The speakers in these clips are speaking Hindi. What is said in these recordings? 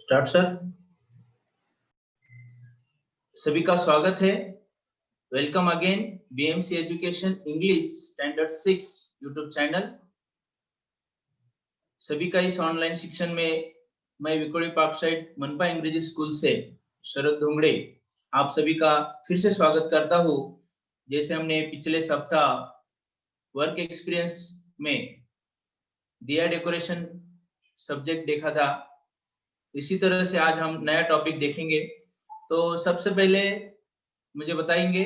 Start sir. सभी का स्वागत है। Welcome again BMC education English standard 6 YouTube channel. सभी का इस ऑनलाइन शिक्षण में मैं विकोड़ी पार्कसाइड मनपा अंग्रेजी स्कूल से शरद धोंगड़े आप सभी का फिर से स्वागत करता हूँ। जैसे हमने पिछले सप्ताह वर्क एक्सपीरियंस में दिया डेकोरेशन सब्जेक्ट देखा था, इसी तरह से आज हम नया टॉपिक देखेंगे। तो सबसे पहले मुझे बताएंगे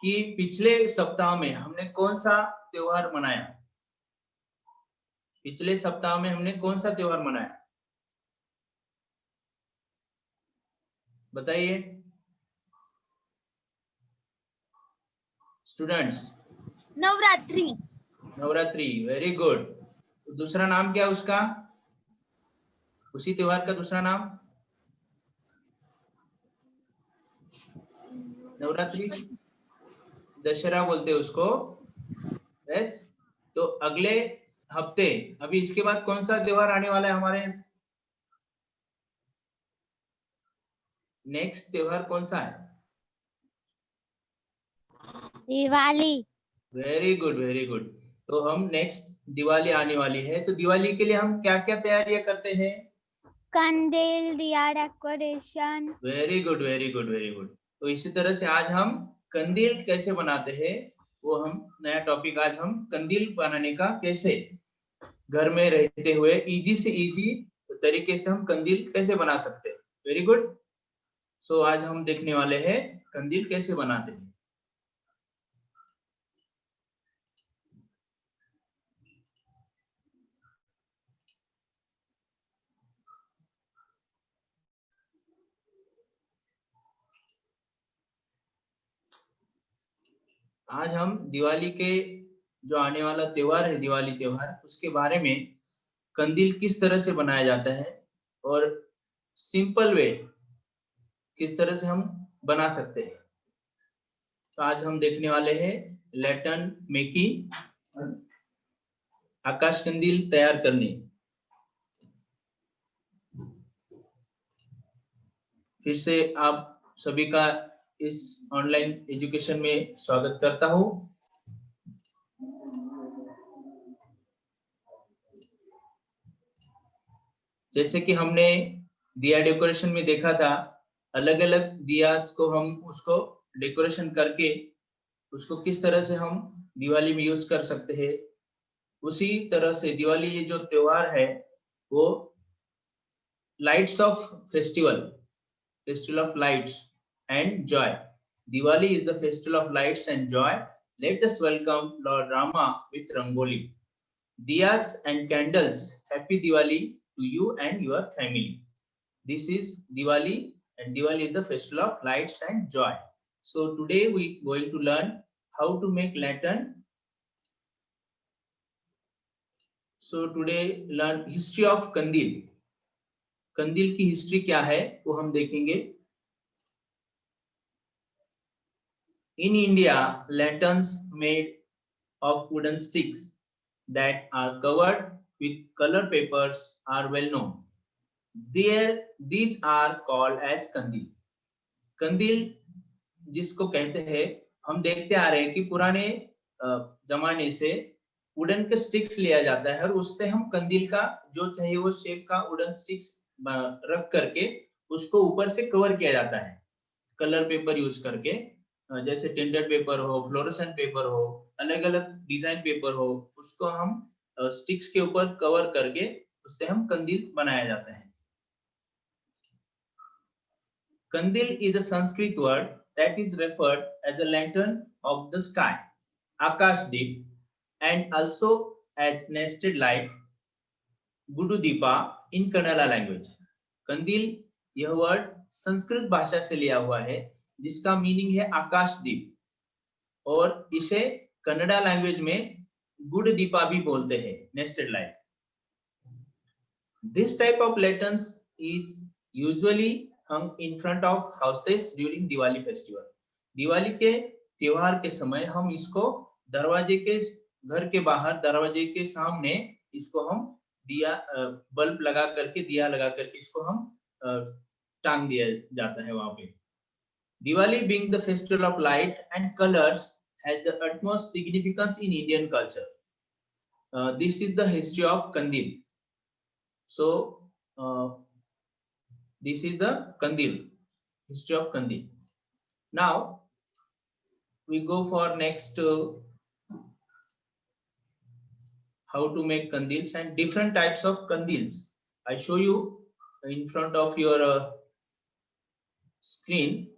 कि पिछले सप्ताह में हमने कौन सा त्योहार मनाया। पिछले सप्ताह में हमने कौन सा त्योहार मनाया, बताइए students. Navratri. Navratri, very good. दूसरा नाम क्या है उसका, उसी त्योहार का दूसरा नाम? नवरात्रि, दशहरा बोलते हैं उसको। यस। तो अगले हफ्ते अभी इसके बाद कौन सा त्योहार आने वाला है हमारे? नेक्स्ट त्योहार कौन सा है? Diwali. Very good, very good. तो हम नेक्स्ट दिवाली आने वाली है, तो दिवाली के लिए हम क्या क्या तैयारियां करते हैं? कंदील, दिया decoration. Very good, very good, very good. तो इसी तरह से आज हम कंदील कैसे बनाते हैं वो हम नया टॉपिक, आज हम कंदील बनाने का कैसे घर में रहते हुए इजी से इजी तरीके से हम कंदील कैसे बना सकते हैं। Very good. सो आज हम देखने वाले हैं कंदील कैसे बनाते हैं। आज हम दिवाली के जो आने वाला त्योहार है, दिवाली त्योहार, उसके बारे में कंदील किस तरह से बनाया जाता है और सिंपल वे किस तरह से हम बना सकते हैं। तो आज हम देखने वाले हैं लैंटर्न मेकिंग, आकाश कंदील तैयार करने। फिर से आप सभी का इस ऑनलाइन एजुकेशन में स्वागत करता हूं। जैसे कि हमने दिया डेकोरेशन में देखा था, अलग अलग दियास को हम उसको डेकोरेशन करके उसको किस तरह से हम दिवाली में यूज कर सकते हैं। उसी तरह से दिवाली ये जो त्योहार है वो lights off festival, festival of lights and Joy. Diwali is the festival of lights and joy. Let us welcome Lord Rama with Rangoli, diyas and candles. Happy Diwali to you and your family. This is Diwali, and Diwali is the festival of lights and joy. So today we going to learn how to make lantern. So today learn history of Kandil. कंदील की हिस्ट्री क्या है वो हम देखेंगे। In India, lanterns made of wooden sticks that are covered with color papers are well known. These are called as कंदील। कंदील जिसको कहते हैं, हम देखते आ रहे हैं कि पुराने जमाने से वुडन के स्टिक्स लिया जाता है और उससे हम कंदील का जो चाहिए वो शेप का वुडन स्टिक्स रख करके उसको ऊपर से कवर किया जाता है कलर पेपर यूज करके। जैसे टेंडर पेपर हो, फ्लोरोसेंट पेपर हो, अलग अलग डिजाइन पेपर हो, उसको हम स्टिक्स के ऊपर कवर करके उससे हम कंदील बनाया जाता है। कंदील is a Sanskrit word that is referred as a lantern of the sky, Akashdeep, and also as nested light, Gududipa in Kannada language. कंदील यह वर्ड संस्कृत भाषा से लिया हुआ है जिसका मीनिंग है आकाशदीप और इसे कन्नड़ा लैंग्वेज में गुड दीपा भी बोलते हैं, nested light. This type of lanterns is usually hung in front of houses during Diwali festival. Diwali के त्योहार के समय हम इसको दरवाजे के घर के बाहर दरवाजे के सामने इसको हम दिया बल्ब लगा करके दिया लगा करके इसको हम टांग दिया जाता है वहां पे। Diwali being the festival of light and colors has the utmost significance in Indian culture. This is the history of Kandil. So this is the Kandil, history of Kandil. Now we go for next how to make kandils and different types of kandils. I show you in front of your screen.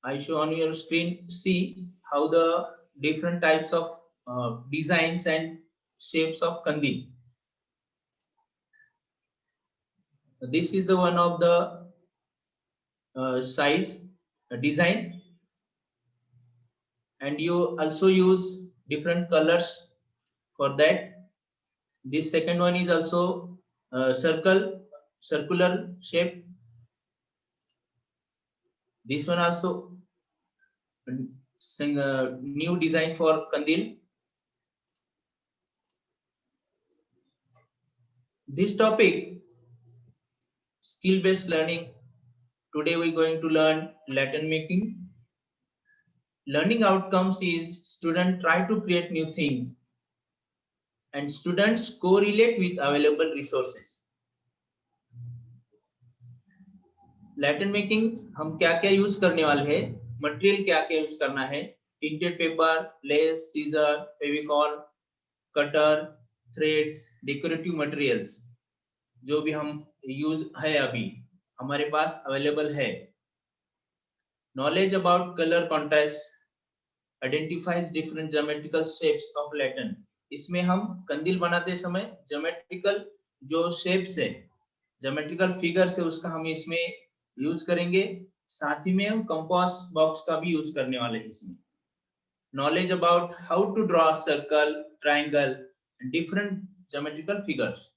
I show on your screen. See how the different types of designs and shapes of kandil. This is the one of the size design, and you also use different colors for that. This second one is also circular shape. This one also new design for kandil. This topic, skill based learning. Today we are going to learn lantern making. Learning outcomes is student try to create new things and students correlate with available resources. Layton making हम क्या क्या यूज करने वाले हैं, मटेरियल क्या क्या यूज करना है, printed paper, lace, scissor, Fevicol, cutter, threads, decorative materials जो भी हम यूज है अभी हमारे पास अवेलेबल है. Knowledge about colour contrast identifies different geometrical shapes of lantern. इसमें हम कंदील बनाते समय ज्योमेट्रिकल जो शेप्स है, ज्योमेट्रिकल फिगर्स है, उसका हम इसमें यूज करेंगे. साथ ही में हम कंपास बॉक्स का भी यूज करने वाले हैं इसमें. Knowledge about how to draw circle, triangle, different geometrical figures,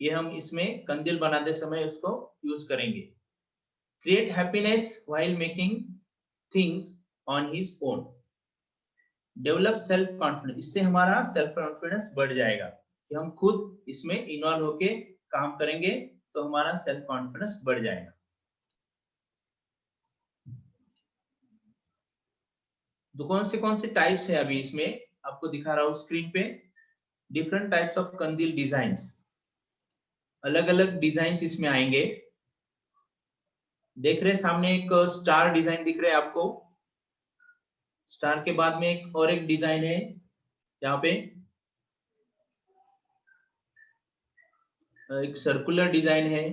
ये हम इसमें कंदील बनाते समय उसको यूज करेंगे. Create happiness while making things on his own. Develop self confidence, इससे हमारा सेल्फ कॉन्फिडेंस बढ़ जाएगा कि हम खुद इसमें इन्वॉल्व होके काम करेंगे तो हमारा सेल्फ कॉन्फिडेंस बढ़ जाएगा. तो कौन से टाइप्स है अभी इसमें आपको दिखा रहा हूं स्क्रीन पे. डिफरेंट टाइप्स ऑफ कंदील डिजाइन्स, अलग अलग डिजाइन्स इसमें आएंगे. देख रहे सामने एक स्टार डिजाइन दिख रहा है आपको. स्टार के बाद में एक और एक डिजाइन है यहाँ पे, एक सर्कुलर डिजाइन है.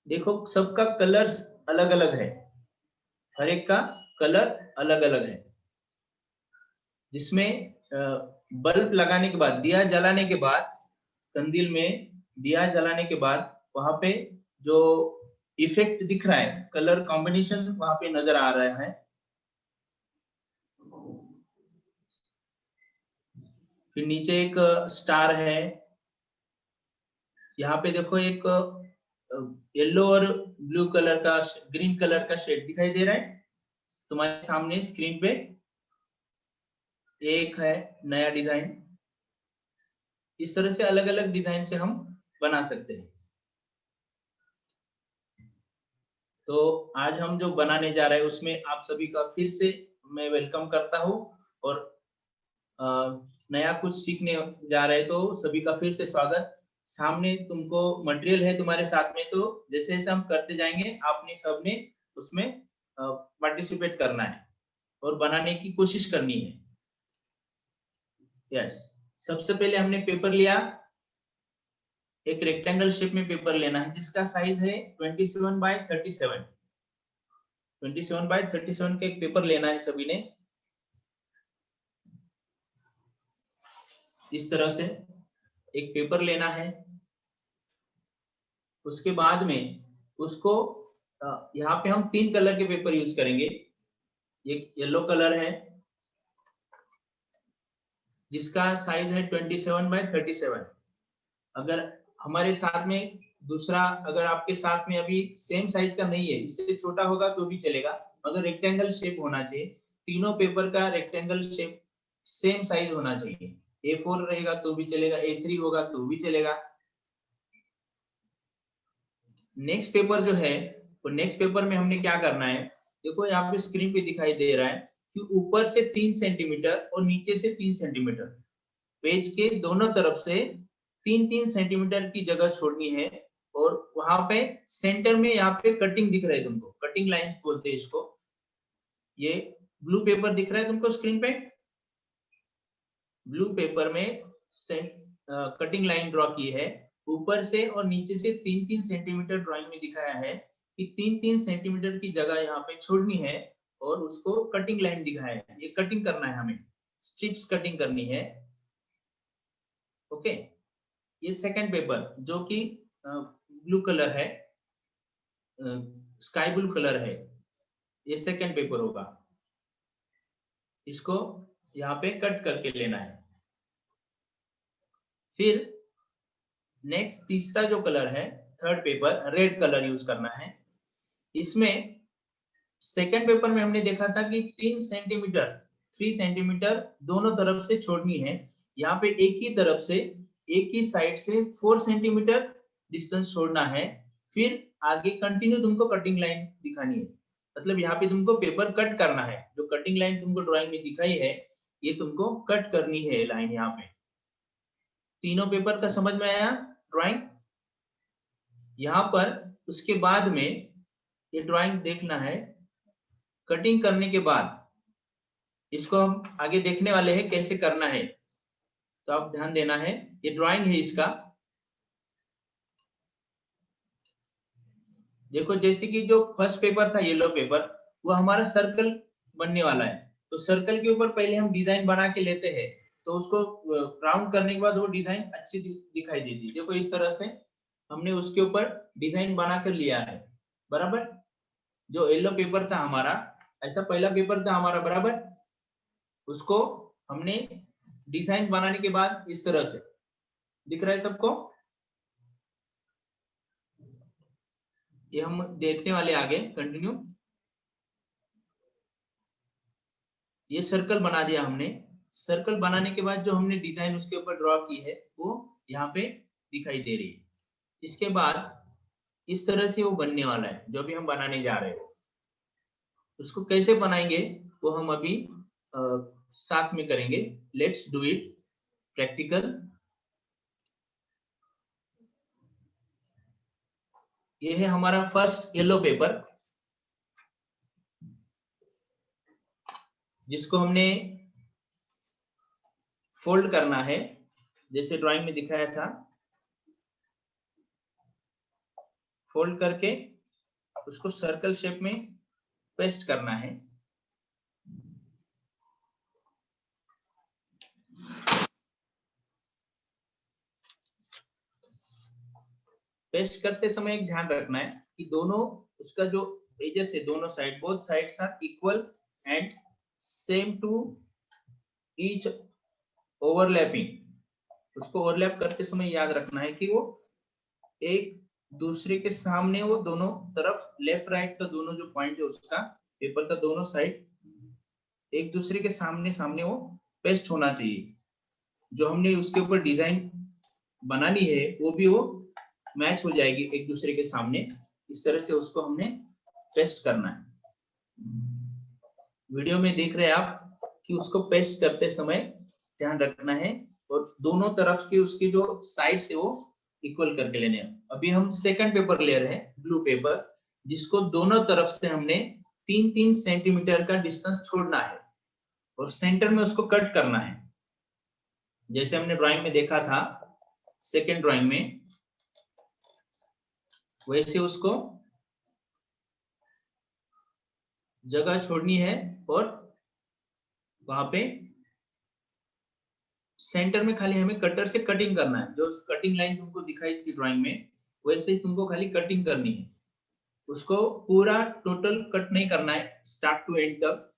देखो सबका कलर्स अलग अलग है, हर एक का कलर अलग अलग है. जिसमें बल्ब लगाने के बाद, दिया जलाने के बाद, कंदील में दिया जलाने के बाद वहां पे जो इफेक्ट दिख रहा है, कलर कॉम्बिनेशन वहां पे नजर आ रहा है. फिर नीचे एक स्टार है. यहाँ पे देखो एक येलो और ब्लू कलर का, ग्रीन कलर का शेड दिखाई दे रहा है तुम्हारे सामने स्क्रीन पे. एक है नया डिजाइन. इस तरह से अलग अलग डिजाइन से हम बना सकते हैं. तो आज हम जो बनाने जा रहे हैं उसमें आप सभी का फिर से मैं वेलकम करता हूं, और नया कुछ सीखने जा रहे हैं तो सभी का फिर से स्वागत. सामने तुमको मटेरियल है तुम्हारे साथ में, तो जैसे जैसे हम करते जाएंगे आपने सबने उसमें पार्टिसिपेट करना है और बनाने की कोशिश करनी है. यस, सबसे पहले हमने पेपर लिया, एक रेक्टेंगल शेप में पेपर लेना है जिसका साइज है 27 बाय 37. 27 बाय 37 का एक पेपर लेना है सभी ने. इस तरह से एक पेपर लेना है. उसके बाद में उसको यहाँ पे हम 3 कलर के पेपर यूज करेंगे. एक येलो कलर है जिसका साइज है 27 बाय 37. अगर हमारे साथ में दूसरा, अगर आपके साथ में अभी सेम साइज का नहीं है, इससे छोटा होगा तो भी चलेगा, मगर रेक्टेंगल शेप होना चाहिए. तीनों पेपर का रेक्टेंगल शेप सेम साइज होना चाहिए. A4 रहेगा तो भी चलेगा, A3 होगा तो भी चलेगा. नेक्स्ट पेपर जो है, तो नेक्स्ट पेपर में हमने क्या करना है, देखो यहाँ पे स्क्रीन पे दिखाई दे रहा है कि ऊपर से 3 सेंटीमीटर और नीचे से 3 सेंटीमीटर, पेज के दोनों तरफ से 3-3 सेंटीमीटर की जगह छोड़नी है। और वहां पे सेंटर में यहाँ पे कटिंग दिख रहा है तुमको, कटिंग लाइंस बोलते हैं इसको। ये ब्लू पेपर दिख रहा है तुमको स्क्रीन पे, ब्लू पेपर में कटिंग लाइन ड्रॉ की है, ऊपर से और नीचे से 3-3 सेंटीमीटर ड्राइंग में दिखाया है कि 3-3 सेंटीमीटर की जगह यहाँ पे छोड़नी है और उसको कटिंग लाइन दिखाया है। ये कटिंग करना है हमें, स्ट्रिप्स कटिंग करनी है। ओके, ये सेकंड पेपर जो कि ब्लू कलर है, स्काई ब्लू कलर है, ये सेकंड पेपर होगा। इसको यहाँ पे कट करके लेना है। फिर नेक्स्ट तीसरा जो कलर है, third paper, red colour use करना है। इसमें सेकंड पेपर में हमने देखा था कि 3 सेंटीमीटर 3 सेंटीमीटर दोनों तरफ से छोड़नी है। यहाँ पे एक ही तरफ से, एक ही साइड से 4 सेंटीमीटर डिस्टेंस छोड़ना है। फिर आगे कंटिन्यू तुमको कटिंग लाइन दिखानी है, मतलब यहाँ पे तुमको पेपर कट करना है। जो कटिंग लाइन तुमको ड्राइंग में दिखाई है, ये तुमको कट करनी है लाइन यहाँ पे। तीनों पेपर का समझ में आया ड्राइंग? यहाँ पर उसके बाद में ये ड्राइंग देखना है। कटिंग करने के बाद इसको हम आगे देखने वाले हैं कैसे करना है, तो आप ध्यान देना है। ये ड्राइंग है इसका, देखो जैसे कि जो फर्स्ट पेपर था येलो पेपर, वो हमारा सर्कल बनने वाला है। तो सर्कल के ऊपर पहले हम डिजाइन बना के लेते हैं, तो उसको राउंड करने के बाद वो डिजाइन अच्छी दिखाई देती है। देखो इस तरह से हमने उसके ऊपर डिजाइन बना कर लिया है, बराबर। जो येलो पेपर था हमारा, ऐसा पहला पेपर था हमारा, बराबर। उसको हमने डिजाइन बनाने के बाद इस तरह से दिख रहा है सबको। ये हम देखने वाले आगे कंटिन्यू। ये सर्कल बना दिया हमने। सर्कल बनाने के बाद जो हमने डिजाइन उसके ऊपर ड्रॉ की है, वो यहाँ पे दिखाई दे रही है। इसके बाद इस तरह से वो बनने वाला है जो भी हम बनाने जा रहे हैं। उसको कैसे बनाएंगे वो हम अभी साथ में करेंगे। Let's do it practical. ये है हमारा फर्स्ट येलो पेपर, जिसको हमने फोल्ड करना है जैसे ड्राइंग में दिखाया था। फोल्ड करके उसको सर्कल शेप में पेस्ट करना है। पेस्ट करते समय एक ध्यान रखना है कि दोनों उसका जो एजेस है, दोनों side, both sides are equal and same to each overlapping. उसको ओवरलैप करते समय याद रखना है कि वो एक दूसरे के सामने, वो दोनों तरफ लेफ्ट राइट का दोनों जो पॉइंट है उसका, पेपर का दोनों साइड एक दूसरे के सामने सामने वो पेस्ट होना चाहिए। जो हमने उसके ऊपर डिजाइन बनानी है वो भी वो मैच हो जाएगी एक दूसरे के सामने। इस तरह से उसको हमने पेस्ट करना है। वीडियो में देख रहे हैं आप कि उसको पेस्ट करते समय ध्यान रखना है और दोनों तरफ के उसके जो साइड से वो इक्वल करके लेने हैं। अभी हम सेकंड पेपर ले रहे हैं, ब्लू पेपर, जिसको दोनों तरफ से हमने 3-3 सेंटीमीटर का डिस्टेंस छोड़ना है और सेंटर में उसको कट करना है। जैसे हमने ड्राइंग में देखा था सेकंड ड्राइंग में, वैसे उसको जगह छोड़नी है और वहां पे सेंटर में खाली हमें कटर से कटिंग करना है। जो कटिंग लाइन तुमको दिखाई थी ड्राइंग में, वैसे ही तुमको खाली कटिंग करनी है। उसको पूरा टोटल कट नहीं करना है, स्टार्ट टू एंड तक।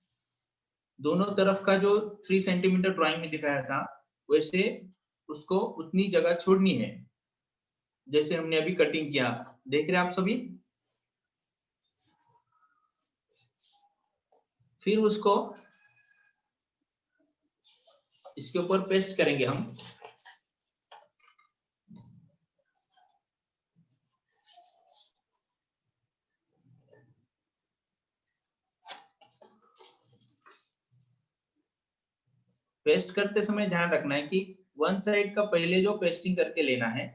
दोनों तरफ का जो 3 सेंटीमीटर ड्राइंग में दिखाया था, वैसे उसको उतनी जगह छोड़नी है जैसे हमने अभी कटिंग किया। देख रहे हैं आप सभी? फिर उसको इसके ऊपर पेस्ट करेंगे हम। पेस्ट करते समय ध्यान रखना है कि वन साइड का पहले जो पेस्टिंग करके लेना है,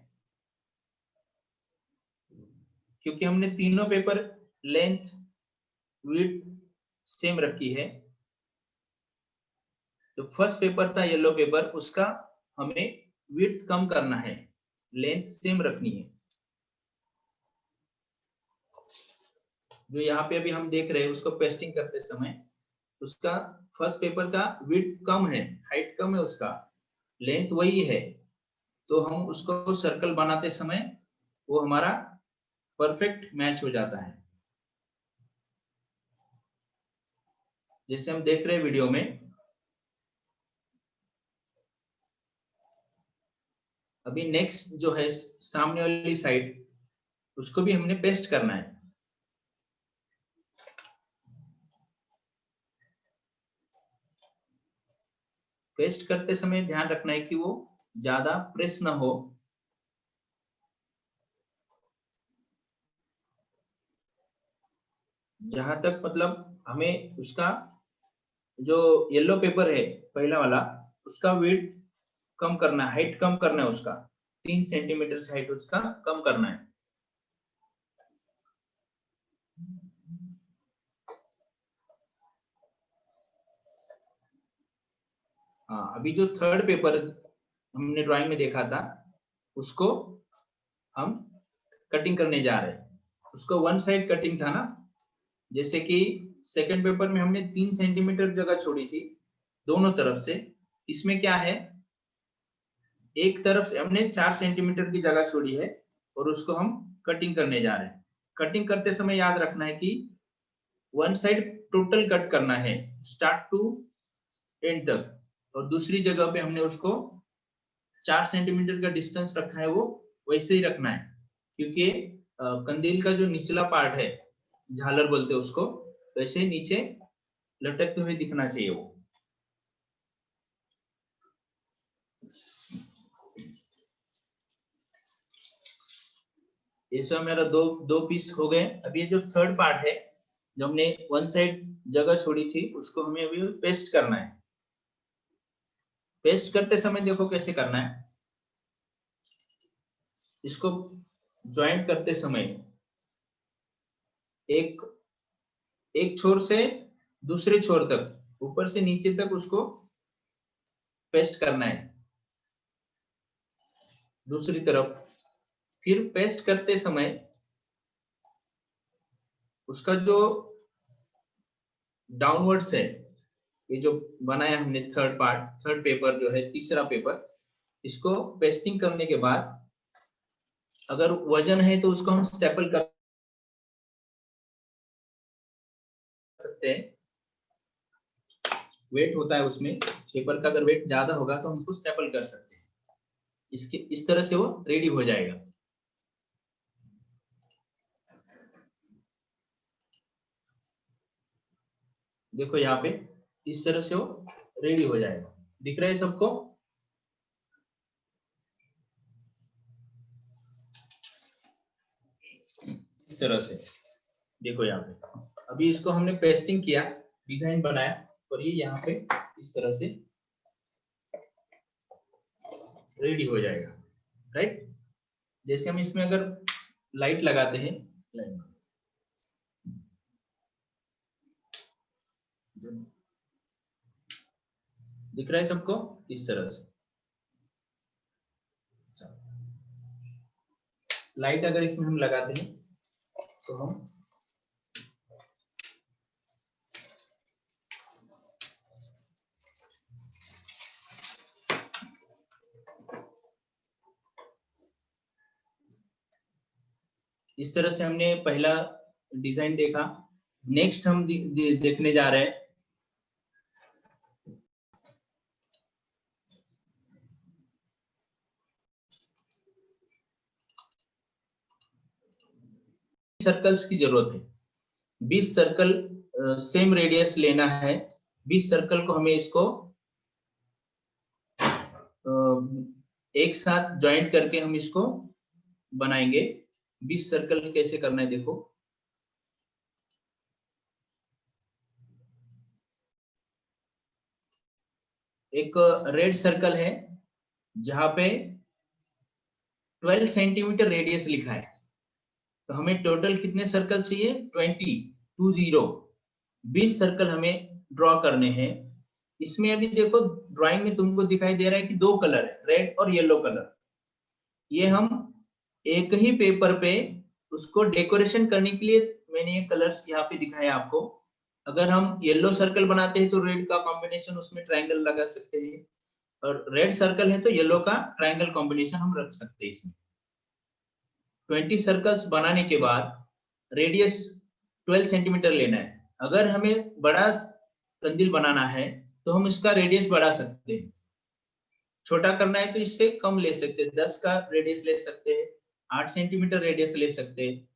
क्योंकि हमने तीनों पेपर लेंथ विड्थ सेम रखी है। तो फर्स्ट पेपर था येलो पेपर, उसका हमें विड्थ कम करना है, लेंथ सेम रखनी है। जो यहाँ पे अभी हम देख रहे हैं उसको पेस्टिंग करते समय, उसका फर्स्ट पेपर का विड्थ कम है, हाइट कम है, उसका लेंथ वही है, तो हम उसको सर्कल बनाते समय वो हमारा परफेक्ट मैच हो जाता है, जैसे हम देख रहे हैं वीडियो में। अभी नेक्स्ट जो है सामने वाली साइड, उसको भी हमने पेस्ट करना है। पेस्ट करते समय ध्यान रखना है कि वो ज्यादा प्रेस ना हो। जहां तक मतलब हमें उसका जो येलो पेपर है पहला वाला, उसका वेट कम करना है, हाइट कम करना है, उसका 3 सेंटीमीटर से हाइट उसका कम करना है। हाँ, अभी जो थर्ड पेपर हमने ड्राइंग में देखा था, उसको हम कटिंग करने जा रहे हैं। उसको वन साइड कटिंग था ना, जैसे कि सेकंड पेपर में हमने 3 सेंटीमीटर जगह छोड़ी थी दोनों तरफ से। इसमें क्या है, एक तरफ से हमने 4 सेंटीमीटर की जगह छोड़ी है और उसको हम कटिंग करने जा रहे हैं। कटिंग करते समय याद रखना है कि वन साइड टोटल कट करना है, स्टार्ट टू एंड तक, और दूसरी जगह पे हमने उसको 4 सेंटीमीटर का डिस्टेंस रखा है, वो वैसे ही रखना है, क्योंकि कंदील का जो निचला पार्ट है, झालर बोलते हैं उसको, वैसे नीचे लटकते हुए दिखना चाहिए वो। ये सब मेरा दो पीस हो गए। अभी ये जो थर्ड पार्ट है, जो हमने वन साइड जगह छोड़ी थी, उसको हमें अभी पेस्ट करना है। पेस्ट करते समय देखो कैसे करना है। इसको ज्वाइंट करते समय एक एक छोर से दूसरे छोर तक, ऊपर से नीचे तक उसको पेस्ट करना है दूसरी तरफ। फिर पेस्ट करते समय उसका जो डाउनवर्ड्स है, ये जो बनाया हमने थर्ड पार्ट, थर्ड पेपर जो है तीसरा पेपर, इसको पेस्टिंग करने के बाद अगर वजन है तो उसको हम स्टेपल कर सकते हैं। वेट होता है उसमें, पेपर का अगर वेट ज्यादा होगा तो हम उसको स्टेपल कर सकते हैं। इसके इस तरह से वो रेडी हो जाएगा। देखो यहाँ पे इस तरह से वो रेडी हो जाएगा। दिख रहा है सबको? इस तरह से देखो यहाँ पे। अभी इसको हमने पेस्टिंग किया, डिजाइन बनाया, और ये यहाँ पे इस तरह से रेडी हो जाएगा, राइट। जैसे हम इसमें अगर लाइट लगाते हैं, लाइट दिख रहा है सबको इस तरह से। लाइट अगर इसमें हम लगाते हैं तो हम इस तरह से हमने पहला डिजाइन देखा। नेक्स्ट हम देखने जा रहे हैं सर्कल्स की जरूरत है। 20 सर्कल सेम रेडियस लेना है। 20 सर्कल को हमें इसको एक साथ ज्वाइंट करके हम इसको बनाएंगे। 20 सर्कल कैसे करना है देखो। एक रेड सर्कल है जहां पे 12 सेंटीमीटर रेडियस लिखा है, तो हमें टोटल कितने सर्कल चाहिए? 20 सर्कल हमें ड्रॉ करने हैं। इसमें अभी देखो ड्राइंग में तुमको दिखाई दे रहा है कि दो कलर है, रेड और येलो कलर। ये हम एक ही पेपर पे उसको डेकोरेशन करने के लिए मैंने ये कलर्स यहाँ पे दिखाया आपको। अगर हम येलो सर्कल बनाते हैं तो रेड का कॉम्बिनेशन उसमें ट्रायंगल लगा सकते हैं, और रेड सर्कल है तो येलो का ट्रायंगल कॉम्बिनेशन हम रख सकते हैं इसमें। 20 सर्कल्स बनाने के बाद रेडियस 12 सेंटीमीटर लेना है। अगर हमें बड़ा कंदील बनाना है तो हम इसका रेडियस बढ़ा सकते हैं, छोटा करना है तो इससे कम ले सकते हैं, 10 का रेडियस ले सकते हैं, 8 सेंटीमीटर रेडियस ले सकते हैं,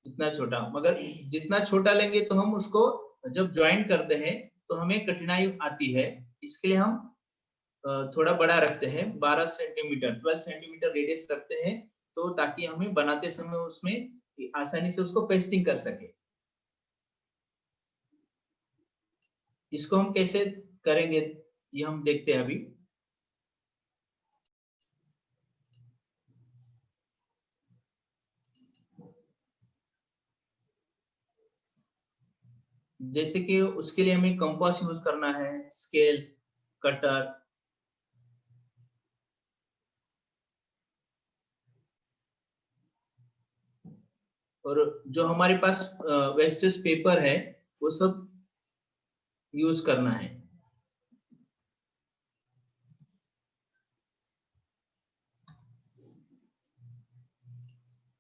इतना छोटा। मगर जितना छोटा लेंगे तो हम उसको जब ज्वाइन करते हैं तो हमें कठिनाई आती है, इसके लिए हम थोड़ा बड़ा रखते हैं, 12 सेंटीमीटर 12 सेंटीमीटर रेडियस रखते हैं, तो ताकि हमें बनाते समय उसमें आसानी से उसको पेस्टिंग कर सके। इसको हम कैसे करेंगे ये हम देखते हैं अभी। जैसे कि उसके लिए हमें कंपास यूज करना है, स्केल, कटर, और जो हमारे पास वेस्टेज पेपर है वो सब यूज करना है।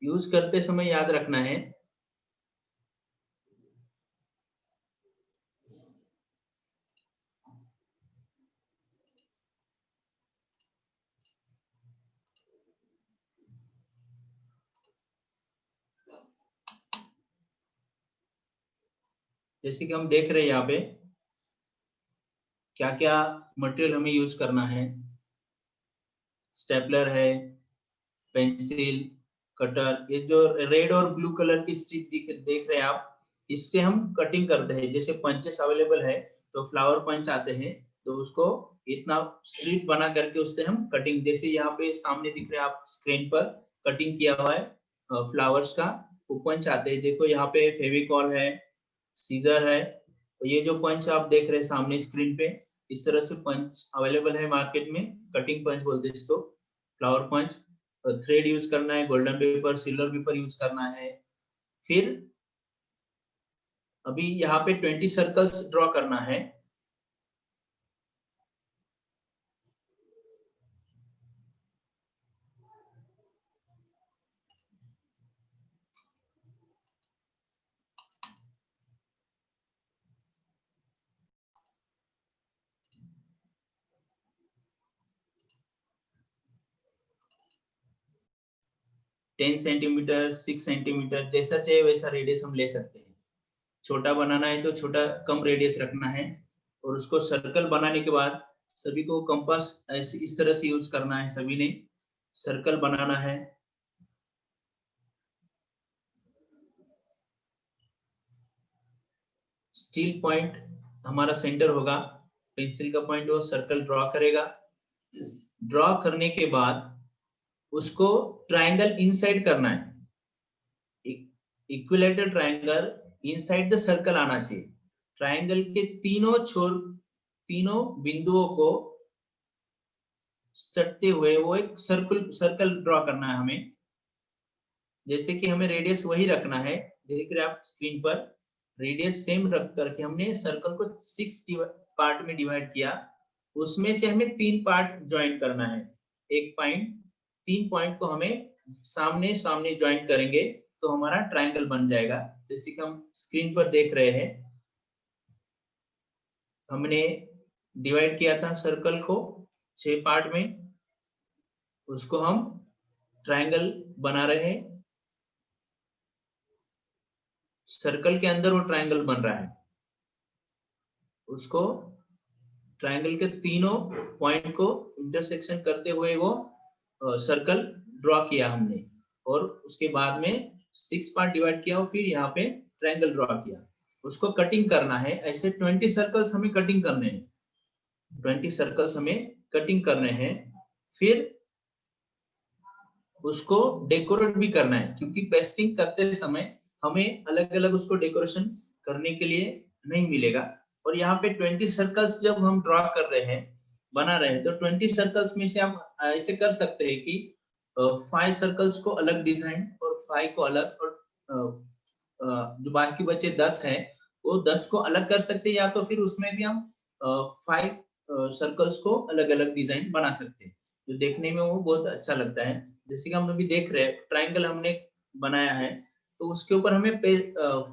यूज करते समय याद रखना है जैसे कि हम देख रहे हैं यहाँ पे क्या क्या मटेरियल हमें यूज करना है। स्टेपलर है, पेंसिल, कटर, ये जो रेड और ब्लू कलर की स्ट्रिप देख रहे हैं आप, इससे हम कटिंग करते हैं। जैसे पंचेस अवेलेबल है तो फ्लावर पंच आते हैं, तो उसको इतना स्ट्रिप बना करके उससे हम कटिंग, जैसे यहाँ पे सामने दिख रहे हैं आप स्क्रीन पर कटिंग किया हुआ है फ्लावर्स का, वो पंच आते हैं। देखो यहाँ पे फेविकॉल है, सीजर है, तो ये जो पंच आप देख रहे हैं सामने स्क्रीन पे, इस तरह से पंच अवेलेबल है मार्केट में, कटिंग पंच बोलते हैं इसको, फ्लावर पंच। थ्रेड यूज करना है, golden paper, silver paper use करना है। फिर अभी यहाँ पे 20 सर्कल्स ड्रॉ करना है। टेन सेंटीमीटर, 6 सेंटीमीटर, जैसा चाहिए वैसा रेडियस हम ले सकते हैं। छोटा बनाना है तो छोटा कम रेडियस रखना है, और उसको सर्कल बनाने के बाद सभी को कंपास ऐसे इस तरह से यूज करना है, सभी ने सर्कल बनाना है। स्टील पॉइंट हमारा सेंटर होगा, पेंसिल का पॉइंट वो सर्कल ड्रॉ करेगा। ड्रॉ करने के बाद उसको ट्रायंगल इनसाइड करना है, equilateral triangle inside the circle आना चाहिए। ट्रायंगल के तीनों छोर, तीनों बिंदुओं को सटते हुए वो एक सर्कल ड्रॉ करना है हमें। जैसे कि हमें रेडियस वही रखना है, देख रहे आप स्क्रीन पर, रेडियस सेम रख करके हमने सर्कल को 6 पार्ट में डिवाइड किया, उसमें से हमें 3 पार्ट ज्वाइन करना है। एक पॉइंट, 3 पॉइंट को हमें सामने सामने ज्वाइन करेंगे तो हमारा ट्रायंगल बन जाएगा। जैसे कि हम स्क्रीन पर देख रहे हैं, हमने डिवाइड किया था सर्कल को 6 पार्ट में, उसको हम ट्रायंगल बना रहे हैं। सर्कल के अंदर वो ट्रायंगल बन रहा है, उसको ट्रायंगल के तीनों पॉइंट को इंटरसेक्शन करते हुए वो सर्कल ड्रॉ किया हमने, और उसके बाद में 6 पार्ट डिवाइड किया और फिर यहाँ पे ट्रायंगल ड्रॉ किया। उसको कटिंग करना है, ऐसे 20 सर्कल्स हमें कटिंग करने हैं। 20 सर्कल्स हमें कटिंग करने हैं, फिर उसको डेकोरेट भी करना है, क्योंकि पेस्टिंग करते समय हमें अलग अलग उसको डेकोरेशन करने के लिए नहीं मिलेगा। और यहाँ पे 20 सर्कल्स जब हम ड्रॉ कर रहे हैं, बना रहे हैं, तो 20 सर्कल्स में से हम ऐसे कर सकते हैं कि 5 सर्कल्स को अलग डिजाइन और 5 को अलग, और जो बाकी बचे 10 हैं वो 10 को अलग कर सकते हैं, या तो फिर उसमें भी हम 5 सर्कल्स को अलग अलग डिजाइन बना सकते हैं, जो देखने में वो बहुत अच्छा लगता है। जैसे कि हम अभी देख रहे हैं ट्रायंगल हमने बनाया है, तो उसके ऊपर हमें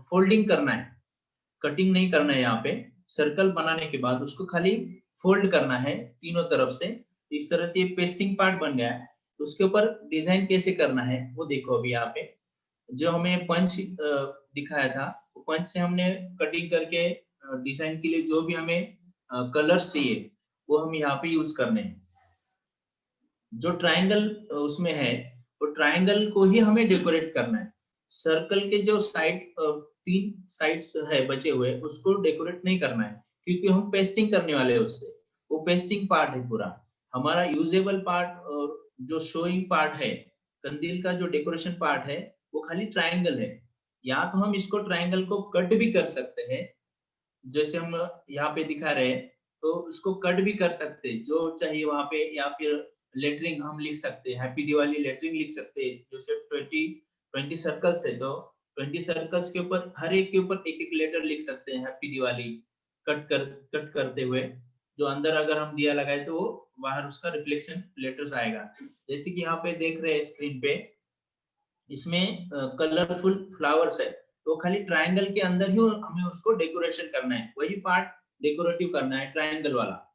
फोल्डिंग करना है, कटिंग नहीं करना है। यहाँ पे सर्कल बनाने के बाद उसको खाली फोल्ड करना है तीनों तरफ से। इस तरह से ये पेस्टिंग पार्ट बन गया है। तो उसके ऊपर डिजाइन कैसे करना है वो देखो। अभी यहाँ पे जो हमें पंच दिखाया था, वो पंच से हमने कटिंग करके डिजाइन के लिए जो भी हमें कलर्स चाहिए वो हम यहाँ पे यूज करने हैं। जो ट्रायंगल उसमें है, वो ट्रायंगल को ही हमें डेकोरेट करना है। सर्कल के जो साइड 3 साइड्स है बचे हुए, उसको डेकोरेट नहीं करना है, क्योंकि हम पेस्टिंग करने वाले हैं उससे। वो पेस्टिंग पार्ट है पूरा। हमारा यूजेबल पार्ट और जो शोइंग पार्ट है, कंदील का जो डेकोरेशन पार्ट है, वो खाली ट्रायंगल है। या तो हम इसको ट्रायंगल को कट भी कर सकते हैं, जैसे हम यहाँ पे दिखा रहे हैं, तो उसको कट भी कर सकते हैं जो चाहिए वहां पे, या फिर लेटरिंग हम लिख सकते हैं, हैप्पी दिवाली लेटरिंग लिख सकते हैं। जैसे 20 सर्कल्स है, तो 20 सर्कल्स के ऊपर हर एक के ऊपर एक एक लेटर लिख सकते हैं, हैप्पी दिवाली कट करते हुए। जो अंदर अगर हम दिया लगाए तो वो बाहर उसका रिफ्लेक्शन लेटर्स आएगा। जैसे कि यहाँ पे देख रहे हैं स्क्रीन पे, इसमें कलरफुल फ्लावर्स है, तो खाली ट्रायंगल के अंदर ही हमें उसको डेकोरेशन करना है, वही पार्ट डेकोरेटिव करना है ट्रायंगल वाला।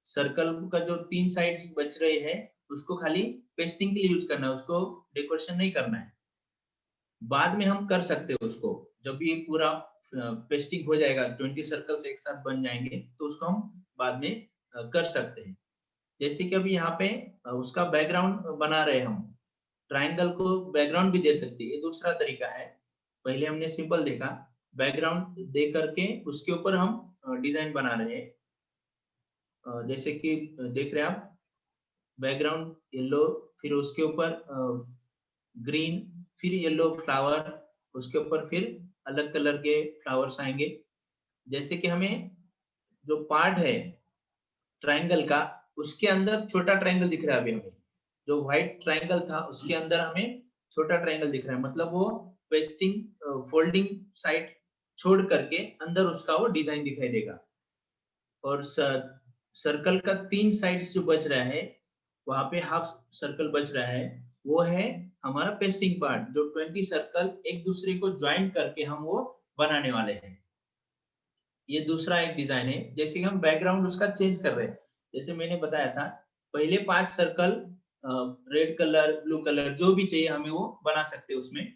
सर्कल का जो 3 साइड्स बच रहे हैं, उसको खाली पेस्टिंग के लिए यूज करना है, उसको डेकोरेशन नहीं करना है। बाद में हम कर सकते हैं उसको, जब ये पूरा पेस्टिंग हो जाएगा, 20 सर्कल्स एक साथ बन जाएंगे, तो उसको हम बाद में कर सकते हैं। जैसे कि अभी यहाँ पे उसका बैकग्राउंड बना रहे हम, ट्रायंगल को बैकग्राउंड भी दे सकते हैं, ये दूसरा तरीका है। पहले हमने सिंपल देखा, बैकग्राउंड दे करके उसके ऊपर हम डिजाइन बना रहे हैं। जैसे कि देख रहे हैं आप, बैकग्राउंड येलो, फिर उसके ऊपर ग्रीन, फिर येलो फ्लावर, उसके ऊपर फिर अलग कलर के फ्लावर्स आएंगे। जैसे कि हमें जो पार्ट है ट्रायंगल का, उसके अंदर छोटा ट्रायंगल दिख रहा है। अभी हमें जो व्हाइट ट्रायंगल था उसके अंदर हमें छोटा ट्रायंगल दिख रहा है, मतलब वो पेस्टिंग फोल्डिंग साइड छोड़ करके अंदर उसका वो डिजाइन दिखाई देगा। और सर्कल का 3 साइड्स जो बच रहा है, वहां पे हाफ सर्कल बच रहा है, वो है हमारा पेस्टिंग पार्ट, जो 20 सर्कल एक दूसरे को ज्वाइन करके हम वो बनाने वाले हैं। ये दूसरा एक डिजाइन है। जैसे कि हम बैकग्राउंड उसका चेंज कर रहे हैं, जैसे मैंने बताया था, पहले 5 circle red colour, blue colour, जो भी चाहिए हमें वो बना सकते हैं उसमें।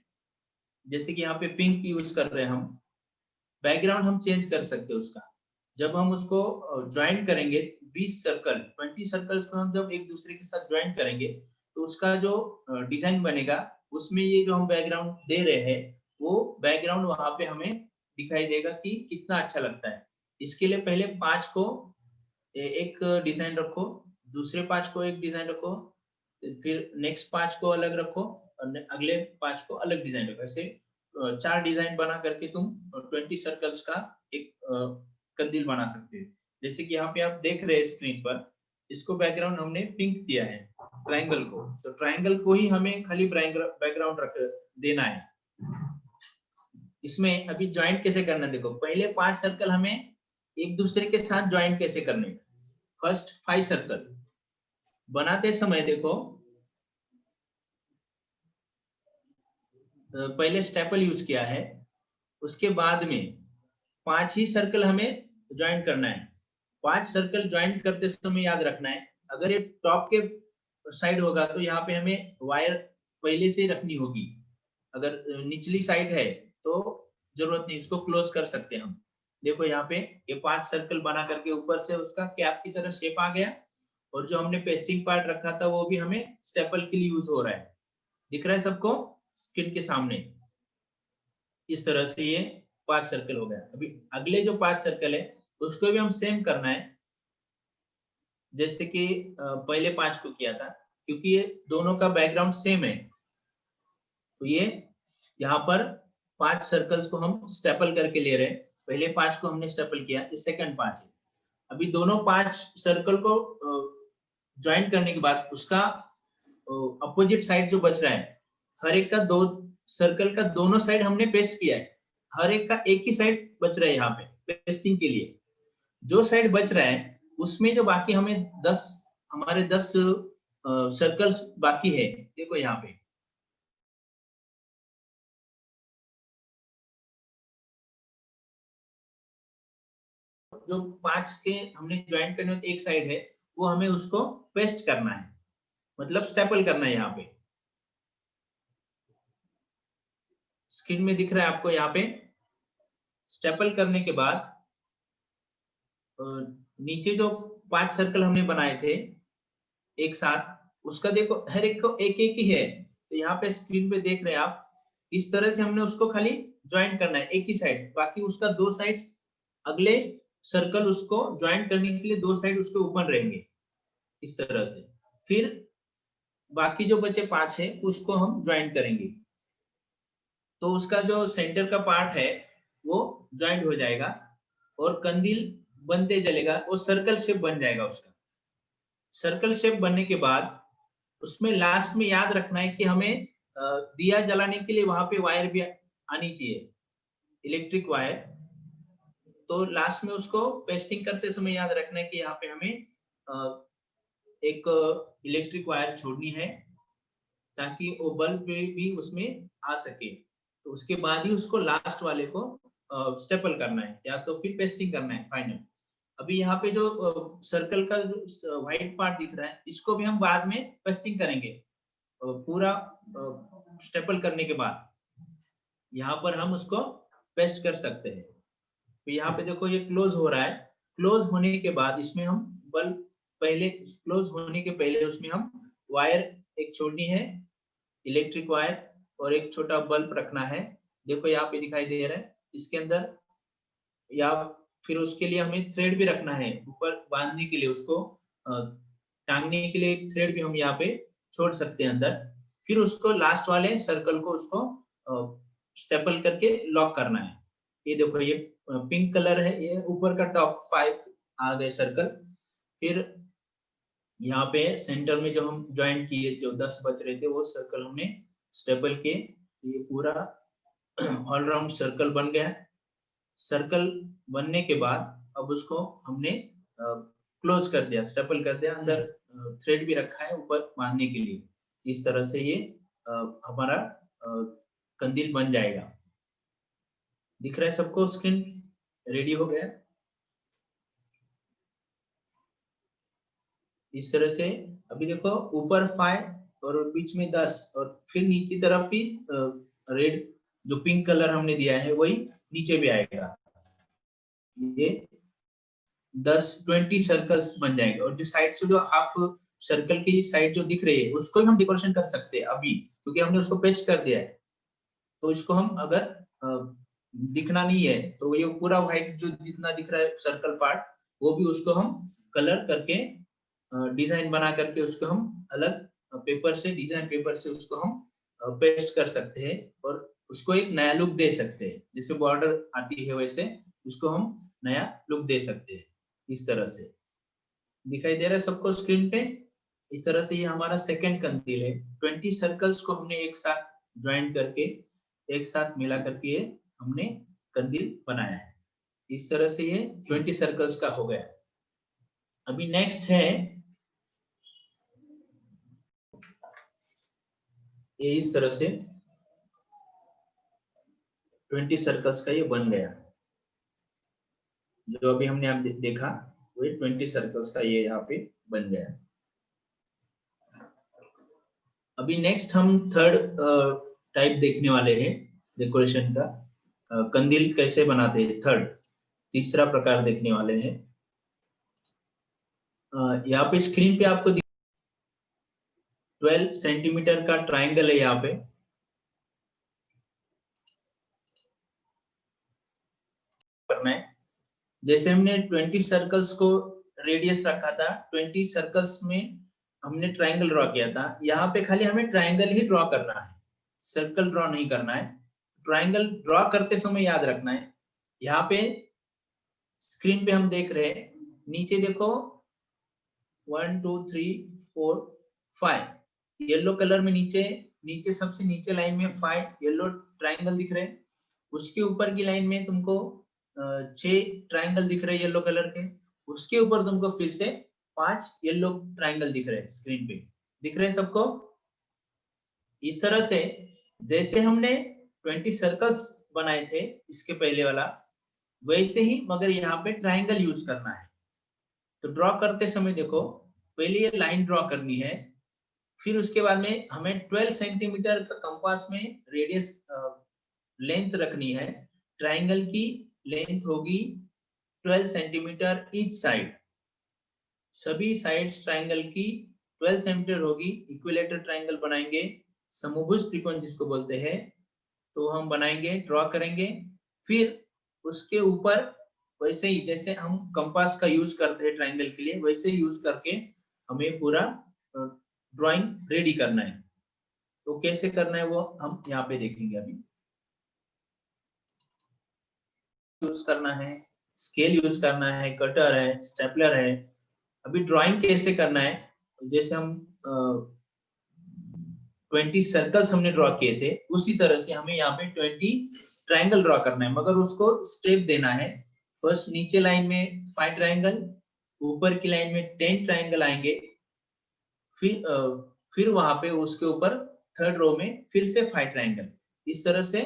जैसे कि यहाँ पे पिंक यूज कर रहे हैं हम, बैकग्राउंड हम चेंज कर सकते हैं उसका। जब हम उसको ज्वाइन करेंगे 20 सर्कल, 20 सर्कल्स को हम जब एक दूसरे के साथ ज्वाइन करेंगे, तो उसका जो डिजाइन बनेगा, उसमें ये जो हम बैकग्राउंड दे रहे हैं, वो बैकग्राउंड वहां पे हमें दिखाई देगा कि कितना अच्छा लगता है। इसके लिए पहले 5 को एक डिजाइन रखो, दूसरे 5 को एक डिजाइन रखो, फिर नेक्स्ट 5 को अलग रखो, और अगले 5 को अलग डिजाइन रखो। ऐसे 4 डिजाइन बना करके तुम 20 सर्कल्स का एक कंदील बना सकते हो। जैसे कि यहाँ पे आप देख रहे हैं स्क्रीन पर, इसको बैकग्राउंड हमने पिंक दिया है ट्रायंगल को, तो ट्रायंगल को ही हमें खाली बैकग्राउंड रख देना है। इसमें अभी ज्वाइंट कैसे करना है देखो, पहले 5 सर्कल हमें एक दूसरे के साथ ज्वाइंट कैसे करने। फर्स्ट 5 सर्कल बनाते समय देखो, पहले स्टेपल यूज किया है, उसके बाद में 5 ही सर्कल हमें ज्वाइन करना है। 5 सर्कल ज्वाइन करते समय याद रखना है, अगर ये टॉप के साइड होगा तो यहाँ पे हमें वायर पहले से रखनी होगी। अगर निचली साइड है तो जरूरत नहीं, इसको क्लोज कर सकते हैं हम। देखो यहाँ पे ये 5 सर्कल बना करके ऊपर से उसका कैप की तरह शेप आ गया, और जो हमने पेस्टिंग पार्ट रखा था वो भी हमें स्टेपल के लिए यूज हो रहा है। दिख रहा है सबको स्क्रीन के सामने? इस तरह से ये 5 सर्कल हो गया। अभी अगले जो 5 सर्कल है उसको भी हम सेम करना है। जैसे कि पहले 5 को किया था, क्योंकि ये दोनों का बैकग्राउंड सेम है। तो ये यहाँ पर 5 सर्कल्स को हम स्टेपल करके ले रहे हैं। पहले 5 को हमने स्टेपल किया, ये सेकंड 5 है। अभी दोनों 5 सर्कल को ज्वाइन करने के बाद उसका अपोजिट साइड जो बच रहा है, हर एक का 2 सर्कल का दोनों साइड हमने पेस्ट किया है। हर एक का एक ही साइड बच रहा है यहाँ पे पेस्टिंग के लिए। जो साइड बच रहा है उसमें जो बाकी हमें 10 हमारे 10 सर्कल्स बाकी है, देखो यहाँ पे जो 5 के हमने ज्वाइन करने में एक साइड है, वो हमें उसको पेस्ट करना है, मतलब स्टेपल करना है। यहाँ पे स्क्रीन में दिख रहा है आपको, यहाँ पे स्टेपल करने के बाद नीचे जो 5 सर्कल हमने बनाए थे एक साथ, उसका देखो हर एक को एक एक ही है। तो यहाँ पे स्क्रीन पे देख रहे हैं आप, इस तरह से हमने उसको खाली ज्वाइन करना है एक ही साइड, बाकी उसका 2 साइड्स अगले सर्कल उसको ज्वाइन करने के लिए 2 साइड उसके ऊपर रहेंगे इस तरह से। फिर बाकी जो बचे 5 है उसको हम ज्वाइन करेंगे, तो उसका जो सेंटर का पार्ट है वो ज्वाइंट हो जाएगा और कंदील बनते चलेगा, वो सर्कल शेप बन जाएगा। उसका सर्कल शेप बनने के बाद उसमें लास्ट में याद रखना है कि हमें दिया जलाने के लिए वहां पे वायर भी आनी चाहिए, इलेक्ट्रिक वायर। तो लास्ट में उसको पेस्टिंग करते समय याद रखना है कि यहाँ पे हमें एक इलेक्ट्रिक वायर छोड़नी है ताकि वो बल्ब भी उसमें आ सके। तो उसके बाद ही उसको लास्ट वाले को स्टेपल करना है या तो फिर पेस्टिंग करना है फाइनल। अभी यहाँ पे जो सर्कल का जो व्हाइट पार्ट दिख रहा है, इसको भी हम बाद में पेस्टिंग करेंगे। पूरा स्टेपल करने के बाद यहाँ पर हम उसको पेस्ट कर सकते हैं। तो यहाँ पे देखो ये क्लोज हो रहा है। क्लोज होने के बाद इसमें हम बल्ब पहले क्लोज होने के पहले उसमें हम वायर एक छोड़नी है, इलेक्ट्रिक वायर, और एक छोटा बल्ब रखना है। देखो यहाँ पे दिखाई दे रहा है इसके अंदर। या फिर उसके लिए हमें थ्रेड भी रखना है ऊपर बांधने के लिए, उसको टांगने के लिए एक थ्रेड भी हम यहाँ पे छोड़ सकते हैं अंदर। फिर उसको लास्ट वाले सर्कल को उसको स्टेपल करके लॉक करना है। ये देखो ये पिंक कलर है, ये ऊपर का टॉप 5 आ गए सर्कल। फिर यहाँ पे सेंटर में जो हम ज्वाइन किए, जो 10 बच रहे थे, वो सर्कल हमने स्टेपल किए। ये पूरा ऑलराउंड सर्कल बन गया। सर्कल बनने के बाद अब उसको हमने क्लोज कर दिया, स्टेपल कर दिया, अंदर थ्रेड भी रखा है ऊपर बांधने के लिए। इस तरह से ये हमारा कंदील बन जाएगा। दिख रहा है सबको? स्क्रीन रेडी हो गया इस तरह से। अभी देखो ऊपर 5 और बीच में 10 और फिर नीचे तरफ भी रेड जो पिंक कलर हमने दिया है वही नीचे भी आएगा। ये 20 सर्कल्स बन जाएंगे। और जो साइड से जो हाफ सर्कल की साइड जो दिख रही है उसको भी हम डेकोरेशन कर सकते हैं अभी, क्योंकि हमने उसको पेस्ट कर दिया है। तो इसको हम अगर दिखना नहीं है तो ये पूरा व्हाइट जो जितना दिख रहा है सर्कल पार्ट, वो भी उसको हम कलर करके डिजाइन बना करके उसको हम अलग पेपर से, डिजाइन पेपर से उसको हम पेस्ट कर सकते हैं और उसको एक नया लुक दे सकते हैं। जैसे बॉर्डर आती है वैसे उसको हम नया लुक दे सकते हैं। इस तरह से दिखाई दे रहा है सबको स्क्रीन पे? इस तरह से ये हमारा सेकंड कंदील है। 20 सर्कल्स को हमने एक साथ ज्वाइन करके, एक साथ मिला करके ये हमने कंदील बनाया है। इस तरह से ये 20 सर्कल्स का हो गया। अभी नेक्स्ट है ये, इस तरह से 20 सर्कल्स का ये बन गया। जो अभी हमने आप देखा वो 20 सर्कल्स का ये यहाँ पे बन गया। अभी नेक्स्ट हम थर्ड टाइप देखने वाले हैं डेकोरेशन का। कंदील कैसे बनाते हैं, थर्ड तीसरा प्रकार देखने वाले हैं। यहाँ पे स्क्रीन पे आपको 12 सेंटीमीटर का ट्राइंगल है यहाँ पे। करना है जैसे हमने 20 सर्कल्स को रेडियस रखा था, 20 सर्कल्स में हमने ट्राइंगल ड्रॉ किया था। यहाँ पे खाली हमें ट्राइंगल ही ड्रॉ करना है, सर्कल ड्रॉ नहीं करना है। ट्राइंगल ड्रॉ करते समय याद रखना है, यहाँ पे स्क्रीन पे हम देख रहे हैं, नीचे देखो 1 2 3 4 5 येलो कलर में नीचे नीचे सबसे नीचे लाइन में 5 येलो ट्राइंगल दिख रहे हैं। उसके ऊपर की लाइन में तुमको 6 ट्राइंगल दिख रहे हैं येलो कलर के। उसके ऊपर तुमको फिर से 5 येलो ट्राइंगल दिख रहे हैं स्क्रीन पे, दिख रहे हैं सबको। इस तरह से जैसे हमने 20 सर्कल्स बनाए थे इसके पहले वाला, वैसे ही मगर यहाँ पे ट्राइंगल यूज करना है। तो ड्रॉ करते समय देखो, पहले ये लाइन ड्रॉ करनी है, फिर उसके बाद में हमें 12 सेंटीमीटर का कंपास में रेडियस लेंथ रखनी है। ट्राइंगल की लेंथ होगी 12 सेंटीमीटर ईच साइड, सभी साइड्स ट्राइंगल की 12 सेंटीमीटर होगी। इक्विलेटरल ट्राइंगल बनाएंगे, समभुज त्रिकोण जिसको बोलते हैं, तो हम बनाएंगे, ड्रॉ करेंगे। फिर उसके ऊपर वैसे ही जैसे हम कंपास का यूज करते हैं ट्राइंगल के लिए, वैसे यूज करके हमें पूरा ड्राइंग रेडी करना है। तो कैसे करना है वो हम यहाँ पे देखेंगे। अभी यूज करना है, स्केल यूज करना है, कटर है, स्टेपलर है। अभी ड्राइंग कैसे करना है, जैसे हम 20 सर्कल्स हमने ड्रॉ किए थे, उसी तरह से हमें यहाँ पे 20 ट्राइंगल ड्रॉ करना है, मगर उसको स्टेप देना है। फर्स्ट नीचे लाइन में 5 ट्राइंगल, ऊपर की लाइन में 10 ट्राइंगल आएंगे, फिर वहां पे उसके ऊपर थर्ड रो में फिर से 5 ट्राइंगल। इस तरह से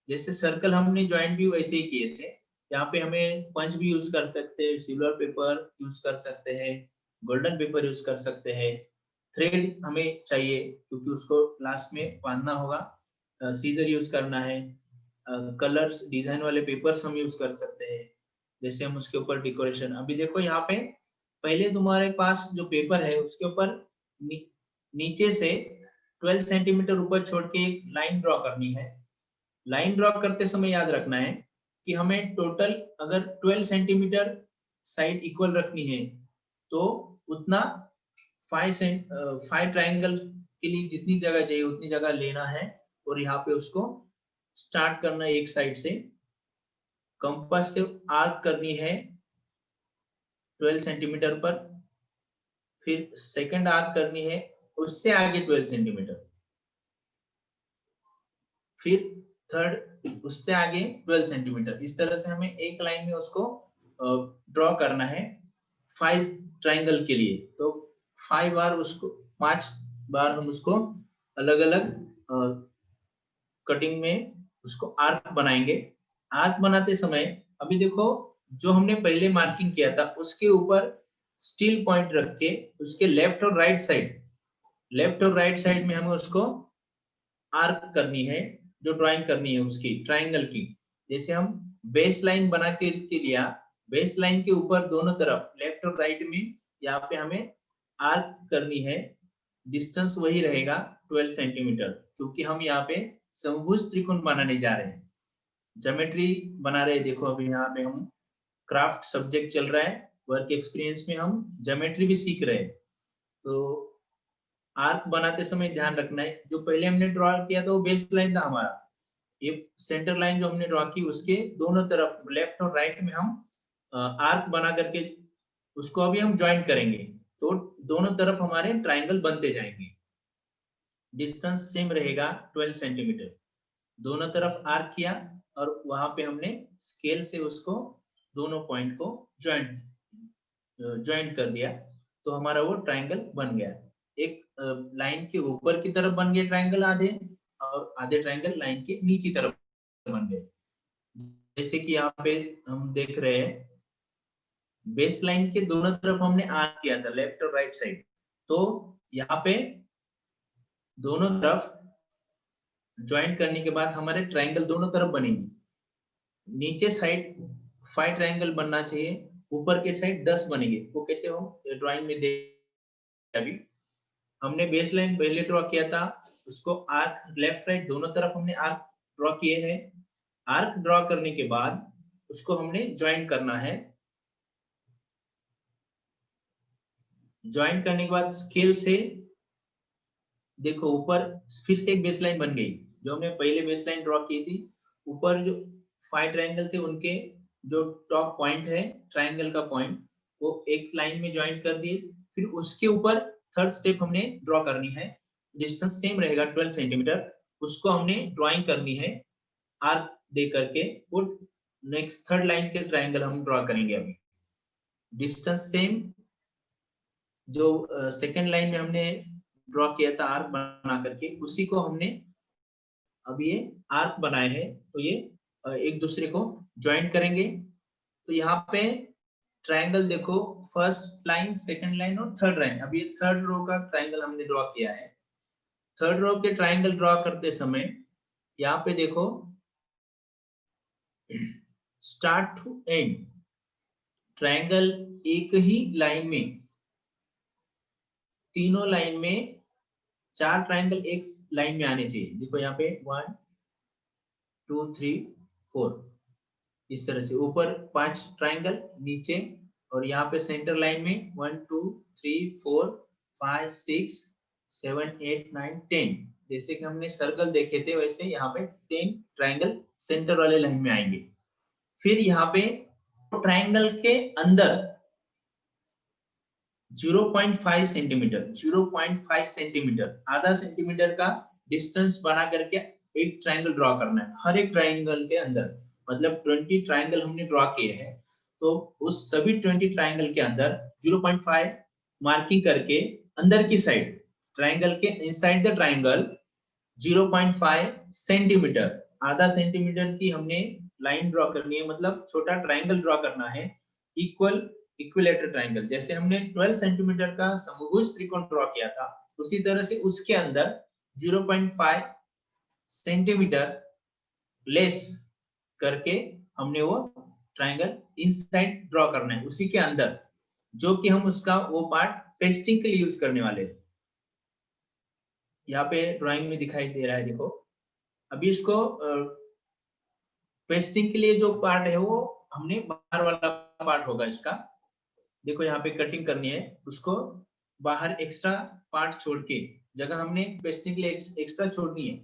जैसे सर्कल हमने ज्वाइन भी वैसे ही किए थे। यहाँ पे हमें पंच भी यूज कर सकते हैं, सिल्वर पेपर यूज कर सकते हैं, गोल्डन पेपर यूज कर सकते हैं। थ्रेड हमें चाहिए क्योंकि उसको लास्ट में बांधना होगा, सीजर यूज करना है, कलर्स डिजाइन वाले पेपर्स हम यूज कर सकते हैं, जैसे हम उसके ऊपर डेकोरेशन। अभी देखो यहाँ पे पहले तुम्हारे पास जो पेपर है उसके ऊपर नीचे से 12 सेंटीमीटर ऊपर छोड़ के एक लाइन ड्रॉ करनी है। लाइन ड्रॉ करते समय याद रखना है कि हमें टोटल अगर 12 सेंटीमीटर साइड इक्वल रखनी है तो उतना 5 ट्राइंगल के लिए जितनी जगह चाहिए उतनी जगह लेना है, और यहाँ पे उसको स्टार्ट करना है एक साइड से, कंपास से आर्क करनी है 12 सेंटीमीटर पर, फिर सेकंड आर्क करनी है उससे आगे 12 सेंटीमीटर, फिर थर्ड उससे आगे 12 सेंटीमीटर। इस तरह से हमें एक लाइन में उसको ड्रॉ करना है 5 ट्राइंगल के लिए। तो 5 बार उसको 5 बार हम उसको अलग अलग कटिंग में उसको आर्क बनाएंगे। आर्क बनाते समय अभी देखो जो हमने पहले मार्किंग किया था उसके ऊपर स्टील पॉइंट रख के उसके लेफ्ट और राइट साइड में हमें उसको आर्क करनी है, जो ड्राइंग करनी है उसकी ट्राइंगल की। जैसे हम बेस लाइन बना के लिया, बेस लाइन के ऊपर दोनों तरफ लेफ्ट और राइट में यहाँ पे हमें आर्क करनी है। डिस्टेंस वही रहेगा 12 सेंटीमीटर, क्योंकि हम यहाँ पे समभुज त्रिकोण बनाने जा रहे हैं, ज्योमेट्री बना रहे हैं। देखो अभी यहाँ पे हम क्राफ्ट सब्जेक्ट चल रहा है, वर्क एक्सपीरियंस में हम ज्योमेट्री भी सीख रहे हैं। तो आर्क बनाते समय ध्यान रखना है, जो पहले हमने ड्रॉ किया था वो बेस लाइन था हमारा, ये सेंटर लाइन जो हमने ड्रॉ की उसके दोनों तरफ लेफ्ट और राइट में हम आर्क बना करके उसको अभी हम ज्वाइन करेंगे, तो दोनों तरफ हमारे ट्राइंगल बनते जाएंगे। डिस्टेंस सेम रहेगा 12 सेंटीमीटर, दोनों तरफ आर्क किया और वहां पे हमने स्केल से उसको दोनों पॉइंट को ज्वाइंट कर दिया, तो हमारा वो ट्राइंगल बन गया। एक लाइन के ऊपर की तरफ बन गए ट्राइंगल आधे, और आधे ट्राइंगल लाइन के नीचे तरफ बन गए। जैसे कि यहाँ पे हम देख रहे हैं बेस लाइन के दोनों तरफ हमने आर्क किया था लेफ्ट और राइट साइड, तो यहाँ पे दोनों तरफ ज्वाइंट करने के बाद हमारे ट्राइंगल दोनों तरफ बनेंगे। नीचे साइड 5 ट्राइंगल बनना चाहिए, ऊपर के साइड 10 बनेंगे। वो कैसे हो ड्राइंग में देख, अभी हमने बेस लाइन पहले ड्रॉ किया था, उसको आर्क लेफ्ट राइट दोनों तरफ हमने आर्क ड्रॉ किए हैं। आर्क ड्रॉ करने के बाद उसको हमने ज्वाइन करना है ज्वाइन करने के बाद स्केल से देखो ऊपर फिर से एक बेसलाइन बन गई, जो हमने पहले बेसलाइन ड्रॉ की थी। ऊपर जो 5 ट्रायंगल थे उनके जो टॉप पॉइंट है ट्रायंगल का पॉइंट, वो एक लाइन में ज्वाइन कर दिए। फिर उसके ऊपर थर्ड स्टेप हमने ड्रॉ करनी है, डिस्टेंस सेम रहेगा 12 सेंटीमीटर, उसको हमने ड्राइंग करनी है आर्क दे करके। वो नेक्स्ट थर्ड लाइन के ट्रायंगल हम ड्रॉ करेंगे अभी। डिस्टेंस सेम जो सेकंड लाइन में हमने ड्रॉ किया था आर्क बना करके, उसी को हमने अब ये आर्क बनाए हैं, तो ये एक दूसरे को ज्वाइन करेंगे। तो यहाँ पे ट्रायंगल देखो, फर्स्ट लाइन, सेकंड लाइन और थर्ड लाइन। अब ये थर्ड रो का ट्रायंगल हमने ड्रॉ किया है। थर्ड रो के ट्रायंगल ड्रॉ करते समय यहाँ पे देखो स्टार्ट टू एंड ट्रायंगल एक ही लाइन में, तीनों लाइन में 4 ट्रायंगल एक लाइन में आने चाहिए। देखो यहाँ पे 1 2 3 4, इस तरह से ऊपर 5 ट्रायंगल नीचे, और यहाँ पे सेंटर लाइन में 1 2 3 4 5 6 7 8 9 10। जैसे कि हमने सर्कल देखे थे वैसे यहाँ पे 10 ट्रायंगल सेंटर वाले लाइन में आएंगे। फिर यहाँ पे ट्रायंगल के अंदर 0.5 सेंटीमीटर, 0.5 सेंटीमीटर, आधा सेंटीमीटर का डिस्टेंस बना करके एक ट्रायंगल ड्रॉ करना है हर एक ट्रायंगल के अंदर। मतलब 20 ट्रायंगल हमने ड्रॉ किए हैं, तो उस सभी 20 ट्रायंगल के अंदर 0.5 मार्किंग करके अंदर की साइड ट्रायंगल के इनसाइड द ट्रायंगल 0.5 सेंटीमीटर, आधा सेंटीमीटर की हमने लाइन ड्रॉ करनी है। मतलब छोटा ट्रायंगल ड्रॉ करना है, इक्विलेटरल ट्रायंगल। जैसे हमने 12 सेंटीमीटर का समभुज त्रिकोण ड्रॉ किया था, उसी तरह से उसके अंदर 0.5 सेंटीमीटर लेस करके हमने वो ट्रायंगल इनसाइड ड्रॉ करना है उसी के अंदर, जो कि हम उसका वो पार्ट पेस्टिंग के लिए यूज करने वाले हैं। यहाँ पे ड्राइंग में दिखाई दे रहा है, देखो। अभी इसको पेस्टिंग के लिए जो पार्ट है वो हमने बाहर वाला पार्ट होगा इसका। देखो यहाँ पे कटिंग करनी है, उसको बाहर एक्स्ट्रा पार्ट छोड़ के, जगह हमने पेस्टिंग के लिए एक्स्ट्रा छोड़नी है।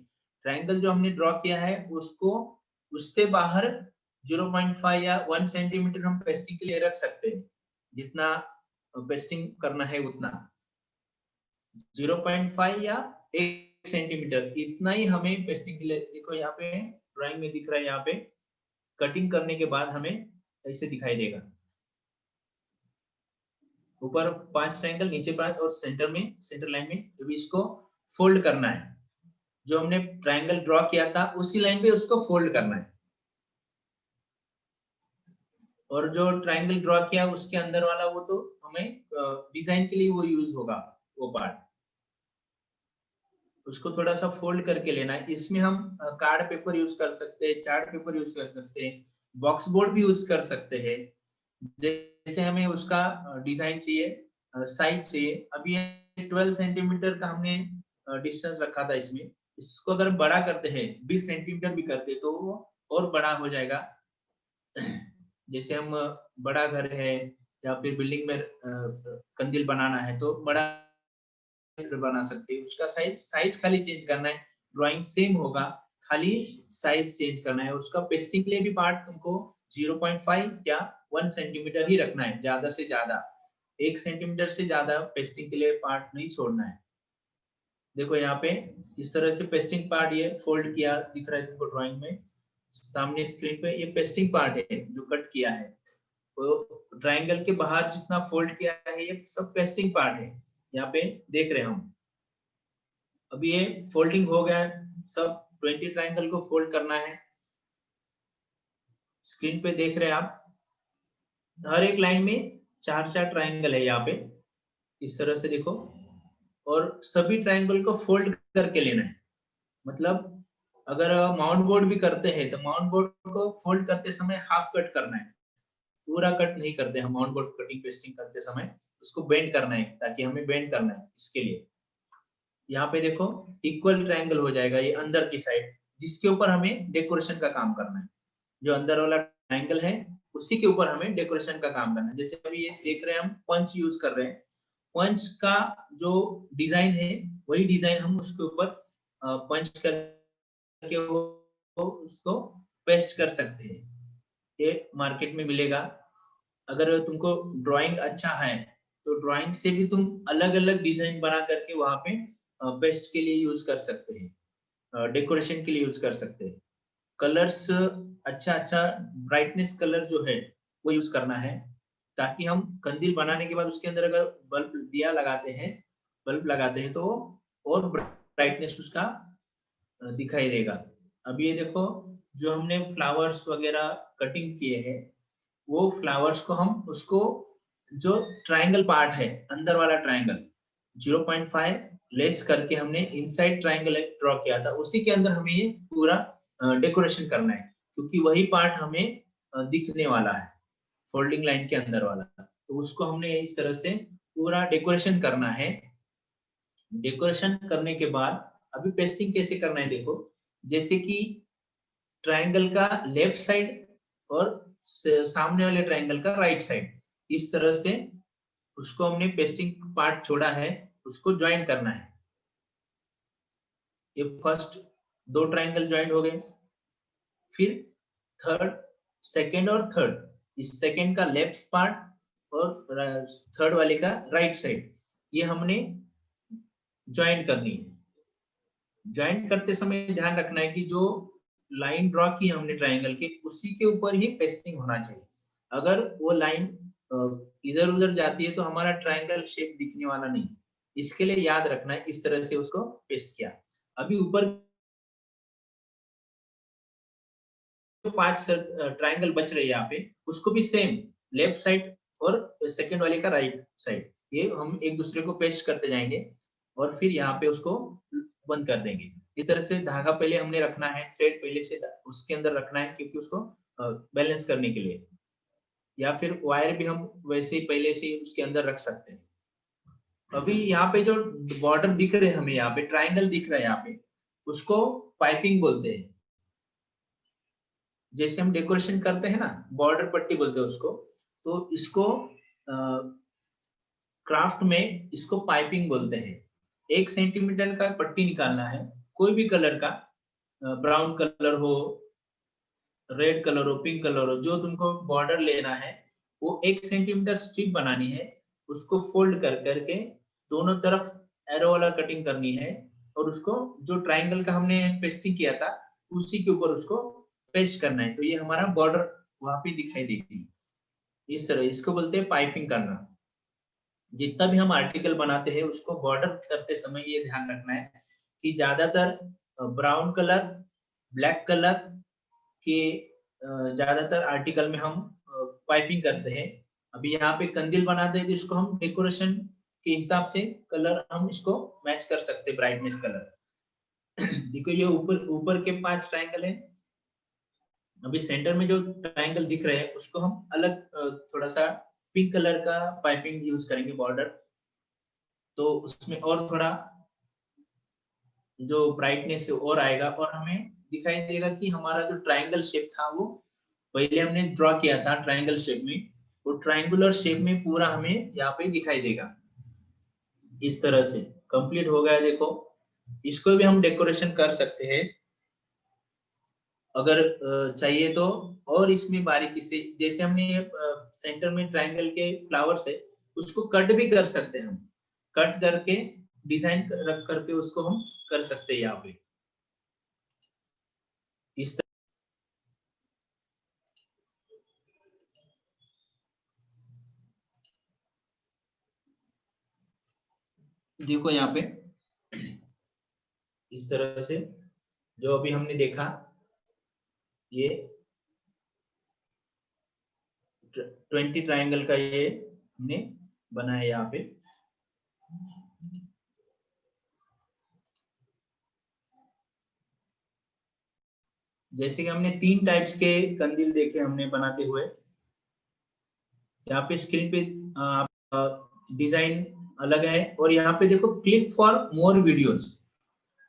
ट्रायंगल जो हमने ड्रॉ किया है उसको उससे बाहर 0.5 या 1 सेंटीमीटर हम पेस्टिंग के लिए रख सकते हैं। जितना पेस्टिंग करना है उतना 0.5 या 1 सेंटीमीटर, इतना ही हमें पेस्टिंग के लिए। देखो यहाँ पे ड्राइंग में दिख रहा है, यहाँ पे कटिंग करने के बाद हमें ऐसे दिखाई देगा। ऊपर 5 ट्रायंगल, नीचे 5, और सेंटर में, सेंटर लाइन में अभी इसको फोल्ड करना है। जो हमने ट्रायंगल ड्रॉ किया था उसी लाइन पे उसको फोल्ड करना है, और जो ट्रायंगल ड्रॉ किया उसके अंदर वाला वो तो हमें डिजाइन के लिए वो यूज होगा वो पार्ट। उसको थोड़ा सा फोल्ड करके लेना है। इसमें हम कार्ड पेपर यूज कर सकते हैं, चार्ट पेपर यूज कर सकते हैं, बॉक्स बोर्ड भी यूज कर सकते हैं। जैसे हमें उसका डिजाइन चाहिए, साइज चाहिए। अभी 12 सेंटीमीटर का हमने डिस्टेंस रखा था इसमें, इसको अगर बड़ा करते हैं 20 सेंटीमीटर भी करते तो वो और बड़ा हो जाएगा। जैसे हम बड़ा घर है या फिर बिल्डिंग में कंदील बनाना है तो बड़ा बना सकते हैं। उसका साइज खाली चेंज करना है, ड्राइंग सेम होगा, खाली साइज चेंज करना है। उसका पेस्टिंग के लिए भी पार्ट तुमको 0.5 या 1 सेंटीमीटर ही रखना है, ज्यादा से ज्यादा 1 सेंटीमीटर से ज्यादा पेस्टिंग के लिए पार्ट नहीं छोड़ना है। देखो यहाँ पे इस तरह से पेस्टिंग पार्ट ये फोल्ड किया दिख रहा है तुमको ड्राइंग में सामने स्क्रीन पे। ये पेस्टिंग पार्ट है जो कट किया है, तो ट्रायंगल के बाहर जितना फोल्ड किया है ये सब पेस्टिंग पार्ट है, यहाँ पे देख रहे हैं हम। अभी ये फोल्डिंग हो गया, सब 20 ट्रायंगल को फोल्ड करना है। स्क्रीन पे देख रहे हैं आप, हर एक लाइन में 4-4 ट्रायंगल है यहाँ पे, इस तरह से देखो। और सभी ट्रायंगल को फोल्ड करके लेना है। मतलब अगर माउंट बोर्ड भी करते हैं तो माउंट बोर्ड को फोल्ड करते समय हाफ कट करना है, पूरा कट नहीं करते हम। माउंट बोर्ड कटिंग पेस्टिंग करते समय उसको बेंड करना है, ताकि हमें बेंड करना है इसके लिए। यहाँ पे देखो इक्वल ट्रायंगल हो जाएगा ये अंदर की साइड, जिसके ऊपर हमें डेकोरेशन का काम करना है। जो अंदर वाला ट्रायंगल है उसी के ऊपर हमें डेकोरेशन का काम करना है। जैसे अभी ये देख रहे हैं हम पंच यूज कर रहे हैं, पंच का जो डिजाइन है वही डिजाइन हम उसके ऊपर पंच करके वो उसको पेस्ट कर सकते हैं। ये मार्केट में मिलेगा। अगर तुमको ड्राइंग अच्छा है तो ड्राइंग से भी तुम अलग अलग डिजाइन बना करके वहां पे पेस्ट के लिए यूज कर सकते हैं, डेकोरेशन के लिए यूज कर सकते हैं। कलर्स अच्छा अच्छा ब्राइटनेस कलर जो है वो यूज करना है, ताकि हम कंदील बनाने के बाद उसके अंदर अगर बल्ब लगाते हैं तो और ब्राइटनेस उसका दिखाई देगा। अब ये देखो, जो हमने फ्लावर्स वगैरह कटिंग किए हैं वो फ्लावर्स को हम उसको जो ट्रायंगल पार्ट है अंदर वाला ट्रायंगल 0.5 लेस करके हमने इनसाइड ट्रायंगल ड्रॉ किया था, उसी के अंदर हमें ये पूरा डेकोरेशन करना है, क्योंकि वही पार्ट हमें दिखने वाला है फोल्डिंग लाइन के अंदर वाला। तो उसको हमने इस तरह से पूरा डेकोरेशन करना है। डेकोरेशन करने के बाद अभी पेस्टिंग कैसे करना है देखो, जैसे कि ट्रायंगल का लेफ्ट साइड और सामने वाले ट्रायंगल का राइट साइड, इस तरह से उसको हमने पेस्टिंग पार्ट छोड़ा है, उसको ज्वाइन करना है। ये फर्स्ट 2 ट्रायंगल ज्वाइन हो गए, फिर थर्ड, सेकंड और थर्ड, इस सेकंड का लेफ्ट पार्ट और थर्ड वाले का राइट साइड, ये हमने ज्वाइन करनी है। ज्वाइन करते समय ध्यान रखना है कि जो लाइन ड्रॉ की हमने ट्रायंगल के उसी के ऊपर ही पेस्टिंग होना चाहिए। अगर वो लाइन इधर उधर जाती है तो हमारा ट्रायंगल शेप दिखने वाला नहीं। इसके लिए याद रखना है, इस तरह से उसको पेस्ट किया। अभी ऊपर जो 5 ट्रायंगल बच रहे हैं यहाँ पे, उसको भी सेम लेफ्ट साइड और सेकंड वाले का राइट साइड, ये हम एक दूसरे को पेस्ट करते जाएंगे और फिर यहाँ पे उसको बंद कर देंगे। इस तरह से धागा पहले हमने रखना है, थ्रेड पहले से उसके अंदर रखना है, क्योंकि उसको बैलेंस करने के लिए, या फिर वायर भी हम वैसे ही पहले से उसके अंदर रख सकते हैं। अभी यहाँ पे जो बॉर्डर दिख रहे हैं हमें, यहाँ पे ट्रायंगल दिख रहा है यहाँ पे, उसको पाइपिंग बोलते हैं। जैसे हम डेकोरेशन करते हैं ना, बॉर्डर पट्टी बोलते हैं उसको, तो इसको क्राफ्ट में इसको पाइपिंग बोलते हैं। 1 सेंटीमीटर का पट्टी निकालना है, कोई भी कलर का, ब्राउन कलर हो, रेड कलर हो, पिंक कलर हो, जो तुमको बॉर्डर लेना है वो 1 सेंटीमीटर स्ट्रिप बनानी है, उसको फोल्ड कर करके दोनों तरफ एरो वाला कटिंग करनी है, और उसको जो ट्रायंगल का हमने पेस्टिंग किया था उसी के ऊपर उसको पेस्ट करना है, तो ये हमारा बॉर्डर वहां पे दिखाई देगी। इस तरह इसको बोलते हैं पाइपिंग करना। जितना भी हम आर्टिकल बनाते हैं उसको बॉर्डर करते समय ये ध्यान रखना है कि ज्यादातर ब्राउन कलर, ब्लैक कलर के ज्यादातर आर्टिकल में हम पाइपिंग करते हैं। अभी यहाँ पे कंदील बनाते हैं तो इसको हम डेकोरेशन के हिसाब से कलर हम इसको मैच कर सकते हैं, ब्राइटनेस कलर। देखो ये ऊपर ऊपर के 5 ट्रायंगल है, अभी सेंटर में जो ट्रायंगल दिख रहे हैं उसको हम अलग थोड़ा सा पिंक कलर का पाइपिंग यूज करेंगे बॉर्डर, तो उसमें और थोड़ा जो ब्राइटनेस है और आएगा, और हमें दिखाई देगा कि हमारा जो ट्रायंगल शेप था वो पहले हमने ड्रॉ किया था ट्रायंगल शेप में, वो ट्रायंगुलर शेप में पूरा हमें यहाँ पे दिखाई देगा। इस तरह से कंप्लीट हो गया। देखो इसको भी हम डेकोरेशन कर सकते हैं अगर चाहिए तो, और इसमें बारीकी से, जैसे हमने सेंटर में ट्रायंगल के फ्लावर्स है उसको कट भी कर सकते हैं हम, कट करके डिजाइन रख करके उसको हम कर सकते हैं यहाँ पे इस तरह। देखो यहाँ पे इस तरह से जो अभी हमने देखा, ये 20 ट्रायंगल का ये हमने बनाया यहाँ पे। जैसे कि हमने 3 टाइप्स के कंदील देखे हमने बनाते हुए, यहाँ पे स्क्रीन पे डिजाइन अलग है, और यहाँ पे देखो क्लिक फॉर मोर वीडियोस।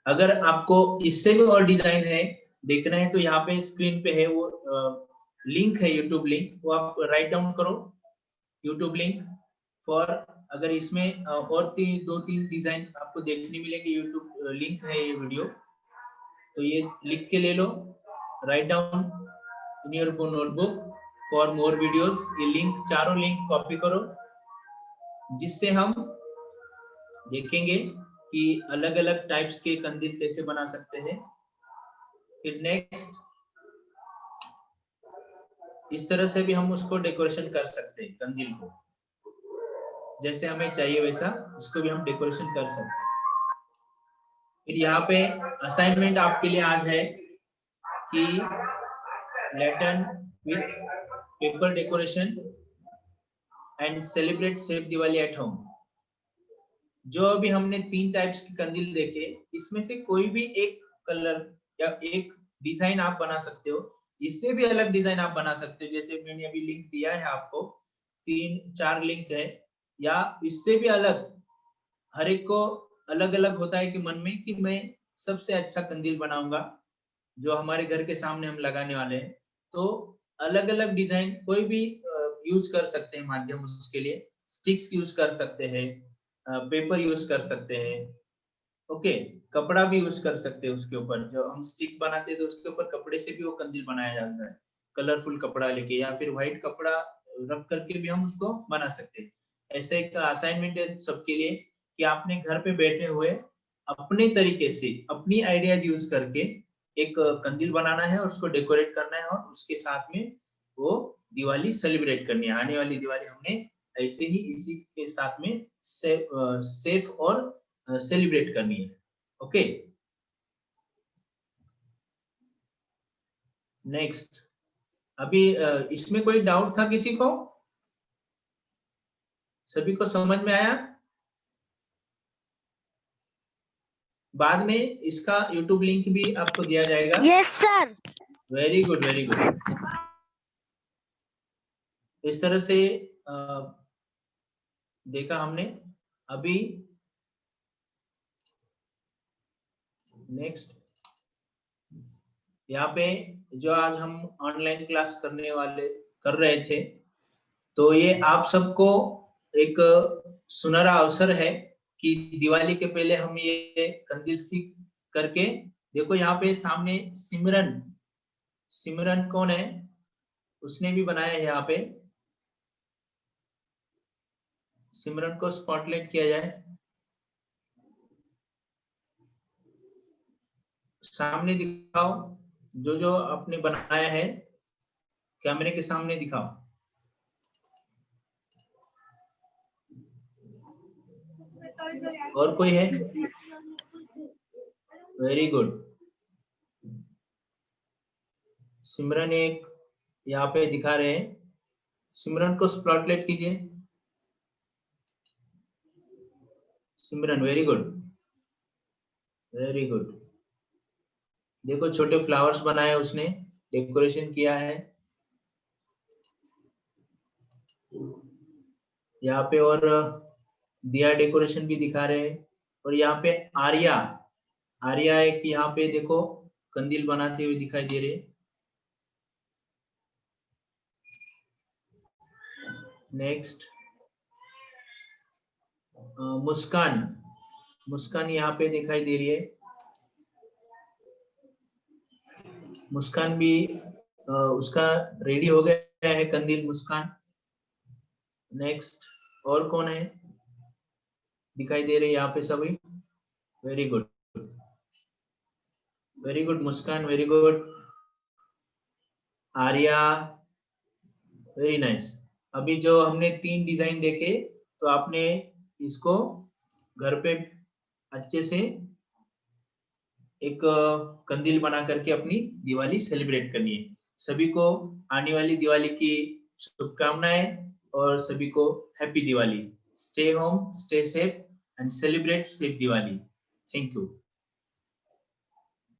अगर आपको इससे भी और डिजाइन है देखना है तो यहाँ पे स्क्रीन पे है वो लिंक है, यूट्यूब लिंक, वो आप राइट डाउन करो, यूट्यूब लिंक फॉर अगर इसमें और दो तीन डिजाइन आपको देखने मिलेंगे, यूट्यूब लिंक है ये वीडियो, तो ये लिख के ले लो, write down in your notebook for more videos. ये लिंक, चारों लिंक कॉपी करो, जिससे हम देखेंगे कि अलग अलग टाइप्स के कंदील कैसे बना सकते हैं। फिर नेक्स्ट, इस तरह से भी हम उसको डेकोरेशन कर सकते हैं, कंदील को जैसे हमें चाहिए वैसा इसको भी हम डेकोरेशन कर सकते हैं। फिर यहाँ पे असाइनमेंट आपके लिए आज है कि Layton with paper decoration and celebrate safe Diwali at home. जो अभी हमने 3 टाइप्स के कंदील देखे, इसमें से कोई भी एक कलर या एक डिजाइन आप बना सकते हो। इससे भी अलग डिजाइन आप बना सकते हो, जैसे मैंने अभी लिंक दिया है आपको, 3-4 लिंक है, या इससे भी अलग। हर एक को अलग अलग होता है कि मन में कि मैं सबसे अच्छा कंदील बनाऊंगा जो हमारे घर के सामने हम लगाने वाले हैं। तो अलग अलग डिजाइन कोई भी यूज कर सकते हैं माध्यम, उसके लिए स्टिक्स यूज कर सकते हैं, पेपर यूज कर सकते हैं, ओके, कपड़ा भी यूज कर सकते हैं। उसके ऊपर जो हम स्टिक बनाते हैं तो उसके ऊपर कपड़े से भी वो कंदील बनाया जाता है, कलरफुल कपड़ा लेके, या फिर व्हाइट कपड़ा रख करके भी हम उसको बना सकते हैं। ऐसे एक असाइनमेंट है सबके लिए कि आपने घर पे बैठे हुए अपने तरीके से अपनी आइडियाज यूज करके एक कंदील बनाना है और उसको डेकोरेट करना है, और उसके साथ में वो दिवाली सेलिब्रेट करनी है। आने वाली दिवाली हमने ऐसे ही इसी के साथ में सेफ और सेलिब्रेट करनी है। ओके, नेक्स्ट, अभी इसमें कोई डाउट था किसी को? सभी को समझ में आया? बाद में इसका यूट्यूब लिंक भी आपको दिया जाएगा। Yes sir. Very good, very good. इस तरह से देखा हमने। अभी नेक्स्ट, यहाँ पे जो आज हम ऑनलाइन क्लास कर रहे थे, तो ये आप सबको एक सुनहरा अवसर है कि दिवाली के पहले हम ये कंदील सीख करके, देखो यहाँ पे सामने सिमरन कौन है, उसने भी बनाया है। यहाँ पे सिमरन को स्पॉटलाइट किया जाए, सामने दिखाओ जो जो आपने बनाया है, कैमरे के सामने दिखाओ। और कोई है? Very good. सिमरन एक यहाँ पे दिखा रहे हैं, सिमरन को स्पॉटलाइट कीजिए। सिमरन, वेरी गुड, वेरी गुड। देखो छोटे फ्लावर्स बनाए उसने, डेकोरेशन किया है यहाँ पे, और दिया डेकोरेशन भी दिखा रहे हैं। और यहाँ पे आर्या एक यहाँ पे देखो कंदील बनाते हुए दिखाई दे रहे। नेक्स्ट, मुस्कान यहाँ पे दिखाई दे रही है। मुस्कान भी उसका रेडी हो गया है कंदील, मुस्कान। नेक्स्ट, और कौन है दिखाई दे रहे यहाँ पे सभी? Very good, very good Muskan, very good Arya, very nice. अभी जो हमने 3 डिजाइन देखे, तो आपने इसको घर पे अच्छे से एक कंदील बना करके अपनी दिवाली सेलिब्रेट करनी है। सभी को आने वाली दिवाली की शुभकामनाएं, और सभी को happy Diwali. Stay home, stay safe and celebrate safe Diwali. Thank you.